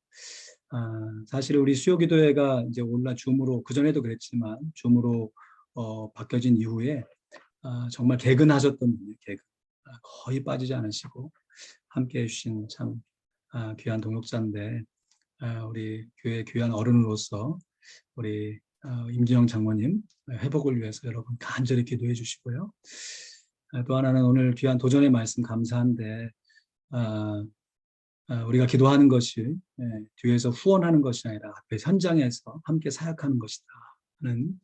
사실 우리 수요기도회가 이제 올라 줌으로 그전에도 그랬지만 줌으로 바뀌어진 이후에 정말 개근하셨던 분이에요. 개근. 거의 빠지지 않으시고 함께 해주신 참 귀한 동역자인데 우리 교회 귀한 어른으로서 우리 임진영 장모님 회복을 위해서 여러분 간절히 기도해 주시고요. 또 하나는 오늘 귀한 도전의 말씀 감사한데 우리가 기도하는 것이 뒤에서 후원하는 것이 아니라 앞에 현장에서 함께 사역하는 것이다 하는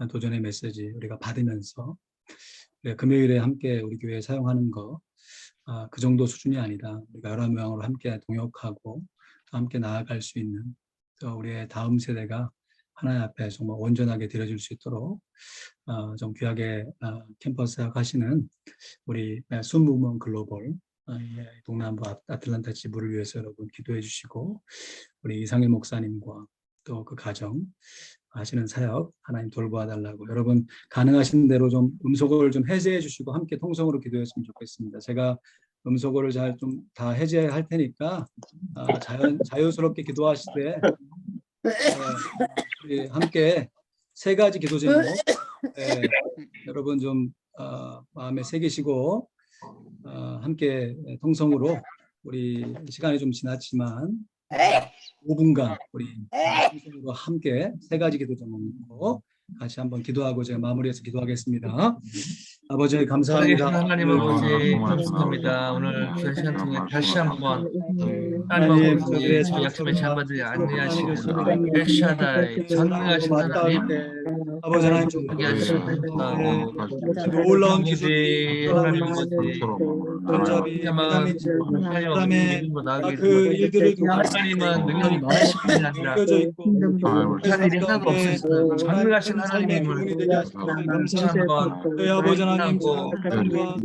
도전의 메시지 우리가 받으면서 금요일에 함께 우리 교회에 사용하는 거 그 정도 수준이 아니라 우리가 여러 모양으로 함께 동역하고 함께 나아갈 수 있는 우리의 다음 세대가 하나님 앞에 정말 온전하게 드려줄 수 있도록 좀 귀하게 캠퍼스 사역하시는 우리 순무먼 글로벌 동남부 아틀란타 지부를 위해서 여러분 기도해 주시고 우리 이상일 목사님과 또 그 가정 하시는 사역 하나님 돌보아 달라고 여러분 가능하신 대로 좀 음소거를 좀 해제해 주시고 함께 통성으로 기도했으면 좋겠습니다. 제가 음소거를 잘 좀 다 해제할 테니까 자유스럽게 기도하시되 우리 함께 세 가지 기도 제목 여러분 좀 마음에 새기시고 함께 통성으로 우리 시간이 좀 지났지만 5분간 우리 통성으로 함께 세 가지 기도 제목 놓고 다시 한번 기도하고 제가 마무리해서 기도하겠습니다. 아버지 감사합니다. 하나님 아버지 감사합니다. 오늘 귀한 시간 통해 다시 한번 하나님 아버지 저희 약점의 제한받지 아니하시는 엘샤다이 전능하신 하나님 아버지 하나님 하게 하시고 놀라운 기술이 하나님 아버지 손잡이 하나님 아버지 믿음으로 나아가게 그 일들을 하나님은 능력이 많으신 분이 아니라 껴져 있고 한 일이 하나도 없으시고 전능하신 하나님임을 다시 한번 저희 아버지 하나님 하고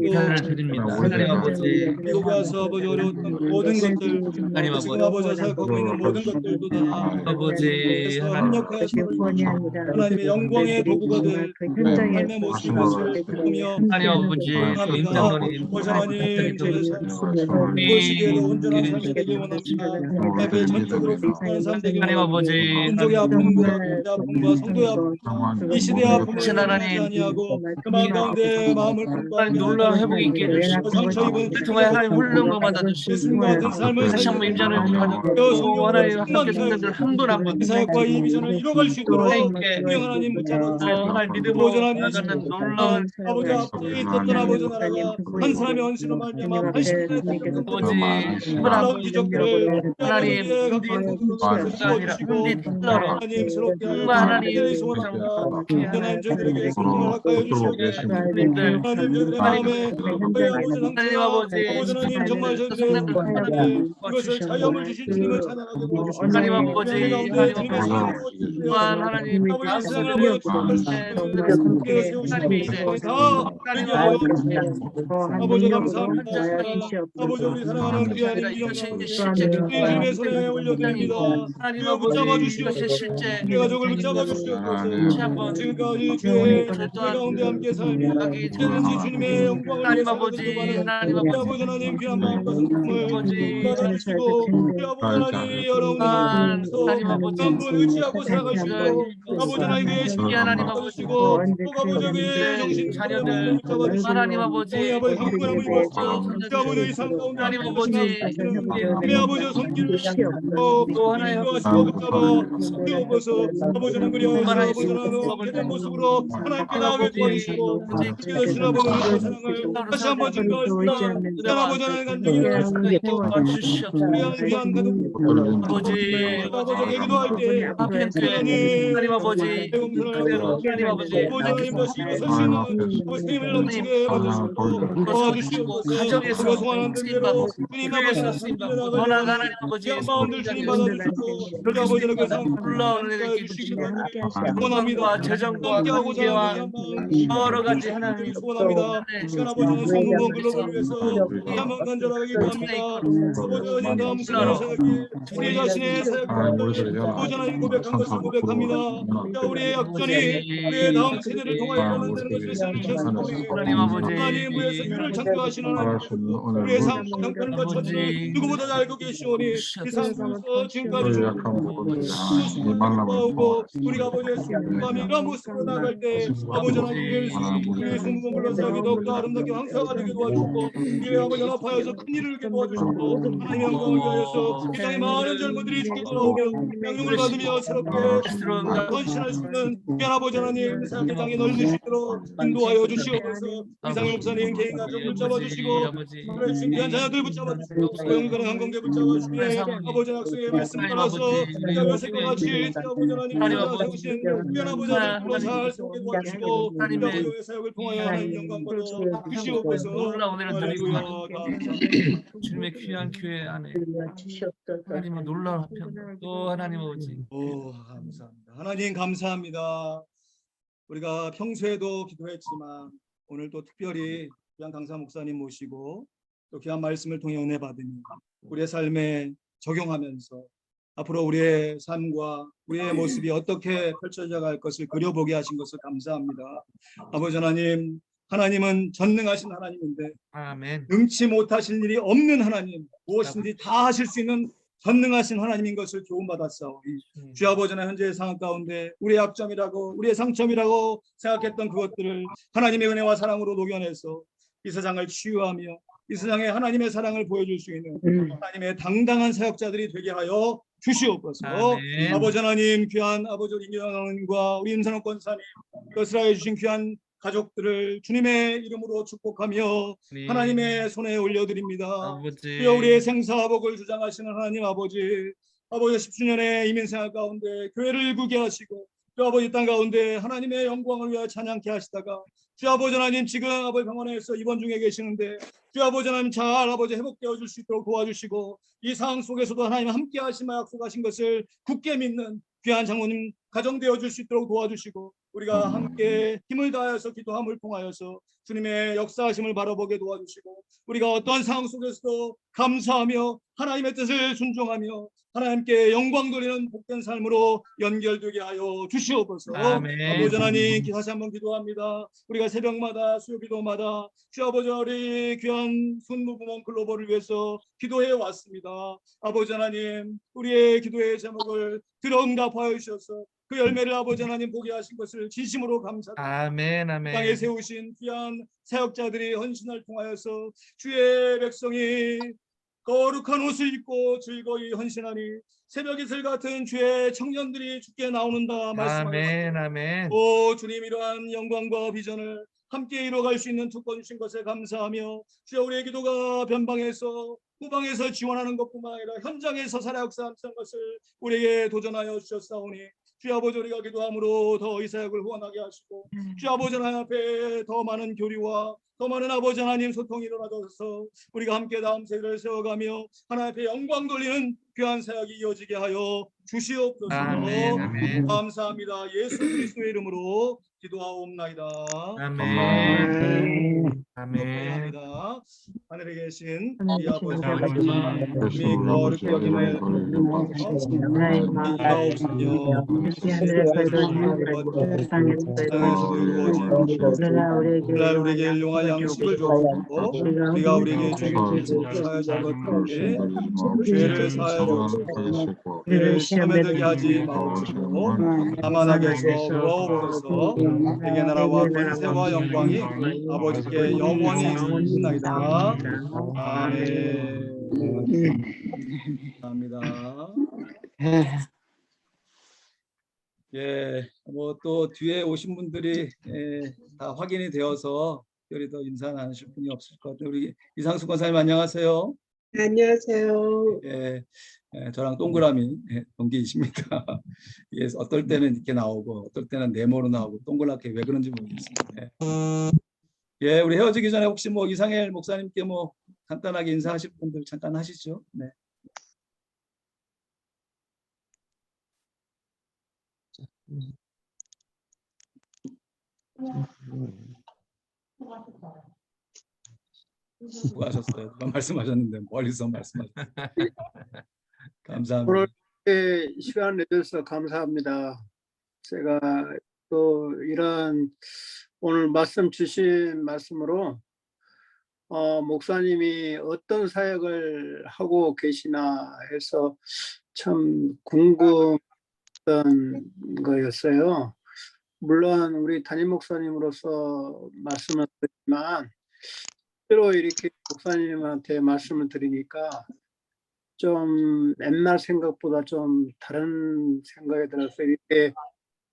인사를 드립니다. 하나님 아버지 미국 와서 아버지 어려웠던 모든 것들 하나님 지금 아버지 아버지 생각하고 있는 모든 것들도 다 아버지 하나님 합력하시고 하나님의 영광의 도구가들 삶의 모습인 것을 보며 하나님 아버지 또 임장로님 하나님 무엇이기에도 온전한 삶이 되기 원합니다. 앞에 전적으로 불쌍한 삶 되기 하나님 원합니다. 아버지 민족의 아픔과 아픔과 성도의 아픔과 이 시대의 아픔을 하나님 아니하고 그 마음 가운데 마음을 하나님 놀라운 회복이 있게 해주시고 상처 입은 그 통하여 하나님 훌륭한 거 받아주시고 같은 삶을 다시 한번 임장을 가지고 하나님 함께 성도들 한 분 한 분 이 사역과 이 비전을 이뤄갈 수 있도록 하나님께 분명 하나님 붙잡아 하나님 믿음으로 나아가는 놀라운 아버지 앞에 있었던 아버지 나라가 한 사람의 헌신으로 말미암아 80년에 아버지 놀라운 기적들을 하나님 아니라 흔히 힐러로 하나님스럽게 정말 하나님 소원합니다. 전한 저들에게 성공을 하여 주시옵소서. 자녀들 하나님 저들의 하나님 마음에 하나님 아버지 아버지 하나님 정말 저들의 하나님 이것을 자유함을 주신 주님을 찬양하게 도와주시고 하나님 아버지 가운데 하나님 주님의 아버지 사랑으로 또한 하나님 아버지 세상을 아버지 아버지 축복할 수 있는 교회 세우시는 분들이 다 하나님 모여 아버지 아버지 감사합니다. 아버지 우리 사랑하는 귀한 이것이 인정 실제 주님의 손에 올려드립니다. 하나님 주여 붙잡아 아버지 주시옵소서. 이것이 실제 우리 가족을 붙잡아 주시옵소서. 한번 지금까지 주의 또한 가운데 함께 살며 하기 언제든지 주님의 영광을 하나님 위해 아버지 살아가는 하나님 우리 아버지 아버지 하나님 귀한 마음과 성품을 아버지 받아주시고 우리 아버지 하나님 여러분들 하나님 아버지 한분 의지하고 살아갈 수 있도록 아버지 하나님 그의 신기 하나님 받아주시고 꼭 아버지 그의 정신 자녀들 붙잡아주시고 하나님 아버지 우리 아버지 흥분함을 입었고 우리 아버지 이 삶 가운데 하나님 아버지 우리 아버지 손길을 또 하나의 인도하시고 붙잡아 세워서 아버지는 그리하여서 하나님 아버지는 어깨된 모습으로 하나님께 나아가게 도와주시고 그래서 지나보는 그 사랑을 다시 한번 증거할 수 있는 아버지 하나님 간증이 일어날 수 있도록 귀한 귀한 가족 아버지에게 기도할 때 하나님 아버지 그대로 하나님 아버지 아버지 하나님 다시 일어설 수 있는 아버지 힘을 넘치게 해주시고 도와주시옵소서 가정에서 우리가 소원하는 대로 주님 아버지 쓰임받고 전화가 하나님 아버지 귀한 마음들 주님 받아주시고 우리 아버지는 그 상황 올라오는 애들 주시기 기도시고 원합니다. 재정과 함께하고자 하는 관계와 여러 가지 하나님 소원합니다. 시간 아버지는 성공원 글로벌을 위해서 한번 간절하게 기도합니다. 아버지 하나님 다음 순간 사역이 우리 자신의 사역을 아버지 하나님 고백한 것을 고백합니다. 우리의 약전이 우리의 다음 세대를 통하여 일어난다는 것을 살리셨습니다. 하나님 아버지 하나님 위에서 유를 창조하시는 하나님 우리의 삶 형편과 처지를 누구보다 잘 알고 계시오니 이 삶에서 지금까지 주고 우리가 아버지의 순간이 이런 모습으로 나갈 때 아버지 하나님 우리의 순간으로 살기 더욱더 아름답게 황사가 되게 도와주고 우리의 아버지 연합하여서 큰 일을 이루게 도와주시고 하나님의 영광을 위하여서 이 땅에 많은 젊은들이 죽게 돌아오며 명령을 받으며 새롭게 헌신할 수 있는 귀한 아버지 하나님 사역의 땅에 널리 수 있도록 인도하여 주시옵소서. 이상의 목사님 개인 가족 붙잡아 주시고 그래 주신 귀한 자녀들 붙잡아 주시고 영광을 한공개 붙잡아 주시네 아버지 약속의 말씀 따라서 요새과 같이 아버지 하나님 세우신 귀한 아버지 하나님으로 잘 세우게 도와주시고 아버지의 사역을 통하여 하나님 영광 받아 주시옵소서. 놀라운 은혜를 드리고 감사합니다. 주님의 귀한 교회 안에 하나님은 놀라운 화평 또 하나님 아버지 오 감사합니다. 하나님 감사합니다. 우리가 평소에도 기도했지만 오늘 또 특별히 귀한 강사 목사님 모시고 또 귀한 말씀을 통해 은혜 받으니 우리의 삶에 적용하면서 앞으로 우리의 삶과 우리의 모습이 어떻게 펼쳐져 갈 것을 그려보게 하신 것을 감사합니다. 아버지 하나님, 하나님은 전능하신 하나님인데 아멘 능치 못하실 일이 없는 하나님, 무엇인지 다 하실 수 있는 전능하신 하나님인 것을 교훈받았사오니 주 아버지는 현재의 상황 가운데 우리의 약점이라고 우리의 상점이라고 생각했던 그것들을 하나님의 은혜와 사랑으로 녹여내서 이 세상을 치유하며 이 세상에 하나님의 사랑을 보여줄 수 있는 하나님의 당당한 사역자들이 되게 하여 주시옵소서. 아멘. 아버지 하나님 귀한 아버지 임경원과 우리 임선호 권사님 것을 주신 귀한 가족들을 주님의 이름으로 축복하며 하나님의 손에 올려드립니다. 아버지 주여 우리의 생사복을 주장하시는 하나님 아버지 10주년의 이민생활 가운데 교회를 구게 하시고 주 아버지 땅 가운데 하나님의 영광을 위하여 찬양케 하시다가 주 아버지 하나님 지금 아버지 병원에서 입원 중에 계시는데 주 아버지 하나님 잘 아버지 회복되어 줄 수 있도록 도와주시고 이 상황 속에서도 하나님 함께 하시며 약속하신 것을 굳게 믿는 귀한 장로님 가정되어 줄 수 있도록 도와주시고 우리가 함께 힘을 다하여서 기도함을 통하여서 주님의 역사하심을 바라보게 도와주시고 우리가 어떠한 상황 속에서도 감사하며 하나님의 뜻을 순종하며 하나님께 영광 돌리는 복된 삶으로 연결되게 하여 주시옵소서. 아멘. 아버지 하나님 다시 한번 기도합니다. 우리가 새벽마다 수요기도마다 주 아버지 우리 귀한 순무부문 글로벌을 위해서 기도해 왔습니다. 아버지 하나님 우리의 기도의 제목을 들어응답하여 주셔서 그 열매를 아버지 하나님 보게 하신 것을 진심으로 감사드립니다. 아멘 땅에 아멘 세우신 귀한 사역자들이 헌신을 통하여서 주의 백성이 거룩한 옷을 입고 즐거이 헌신하니 새벽 이슬 같은 주의 청년들이 주께 나오는다 말씀하셨습니다. 아멘 아멘 오 주님 이러한 영광과 비전을 함께 이뤄갈 수 있는 특권 주신 것에 감사하며 주여 우리의 기도가 변방에서 후방에서 지원하는 것뿐만 아니라 현장에서 살아 역사하는 것을 우리에게 도전하여 주셨사오니 주 아버지 우리가 기도함으로 더 이 사역을 후원하게 하시고 주 아버지 하나님 앞에 더 많은 교류와 더 많은 아버지 하나님 소통이 일어나셔서 우리가 함께 다음 세대를 세워가며 하나님 앞에 영광 돌리는 귀한 사역이 이어지게 하여 주시옵소서. 아멘, 아멘, 감사합니다. 예수 그리스도의 이름으로 기도하옵나이다. 아멘, 아멘. 감사합니다. 하늘에 계신 하나님 우리 아버지 아버지, 우리 거룩히 여김을 이가 없으며 땅에서도 이루어진 우리에게 일용할 양식을 주옵소서. 우리가 우리에게 죄를 사하여 것들에 죄를 사하여 주옵소서. 우리를 시험에 들게 하지 마옵시고 다만 악에서 구하옵소서. 내게 나라와 권세와 영광이 아버지께 영원히 있나이다. 아멘. 감사합니다. 예, 뭐 또 뒤에 오신 분들이 다 확인이 되어서 특별히 더 인사 나누실 분이 없을 것 같아요. 우리 이상수 권사님 안녕하세요. 안녕하세요. 예, 저랑 동그라미 동기이십니다. 이게 어떨 때는 이렇게 나오고 어떨 때는 네모로 나오고 동그랗게 왜 그런지 모르겠습니다. 예, 우리 헤어지기 전에 혹시 뭐 이상헬 목사님께 뭐 간단하게 인사하실 분들 잠깐 하시죠. 네. 수고하셨어요. 누가 말씀하셨는데 멀리서 말씀하셨어요. 감사합니다. 오늘 시간 내줘서 감사합니다. 제가 또 이런 오늘 말씀 주신 말씀으로 목사님이 어떤 사역을 하고 계시나 해서 참 궁금했던 거였어요. 물론 우리 담임 목사님으로서 말씀을 드리지만 실제로 이렇게 목사님한테 말씀을 드리니까 좀 옛날 생각보다 좀 다른 생각이 들어서 이렇게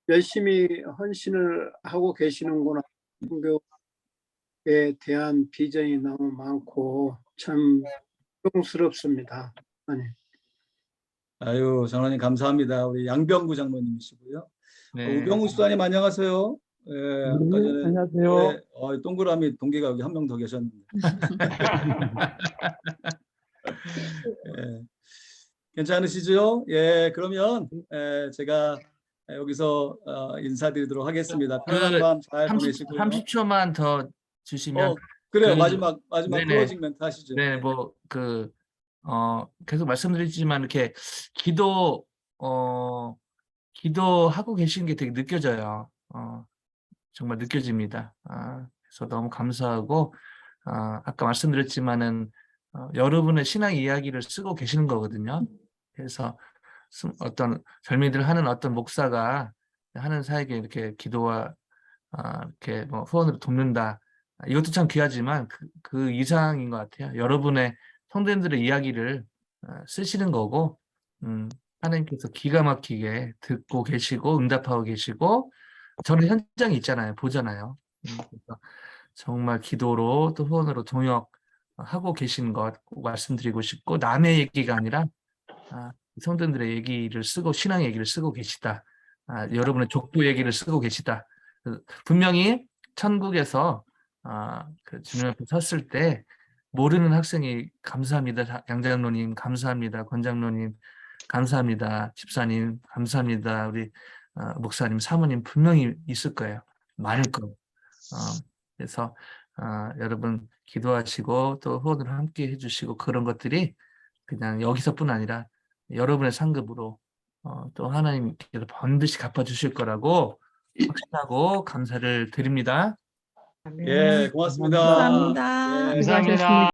열심히 헌신을 하고 계시는구나. 종교에 대한 비전이 너무 많고 참 존경스럽습니다. 아니. 아유, 장로님 감사합니다. 우리 양병구 장로님이시고요. 네. 우병우 수사님 안녕하세요. 예, 아까 전에 안녕하세요. 동그라미 동기가 여기 한 명 더 계셨는데. 예, 괜찮으시죠? 예, 그러면 제가 여기서 인사드리도록 하겠습니다. 편안한 밤 잘 보내시고요. 30초만 더 주시면 그래요. 그- 마지막 네네. 클로징 멘트 하시죠. 네, 뭐 계속 말씀드리지만 이렇게 기도하고 계신 게 되게 느껴져요. 정말 느껴집니다. 그래서 너무 감사하고 아까 말씀드렸지만은 여러분의 신앙 이야기를 쓰고 계시는 거거든요. 그래서 어떤 젊이들 하는 어떤 목사가 하는 사역에 이렇게 기도와 이렇게 뭐 후원으로 돕는다. 이것도 참 귀하지만 그 이상인 것 같아요. 여러분의 성도님들의 이야기를 쓰시는 거고 하나님께서 기가 막히게 듣고 계시고 응답하고 계시고 저는 현장에 있잖아요. 보잖아요. 그래서 정말 기도로 또 후원으로 동역하고 계신 것 말씀드리고 싶고 남의 얘기가 아니라 성도들의 얘기를 쓰고 신앙의 얘기를 쓰고 계시다. 여러분의 족보 얘기를 쓰고 계시다. 분명히 천국에서 그 주님 앞에 섰을 때 모르는 학생이 감사합니다. 양장로님 감사합니다. 권장로님 감사합니다. 집사님 감사합니다. 우리 목사님 사모님 분명히 있을 거예요. 많을 거예요. 그래서 여러분 기도하시고 또 후원을 함께 해주시고 그런 것들이 그냥 여기서뿐 아니라 여러분의 상급으로 또 하나님께서 반드시 갚아주실 거라고 확신하고 감사를 드립니다. 예, 고맙습니다. 감사합니다. 예. 수고하셨습니다.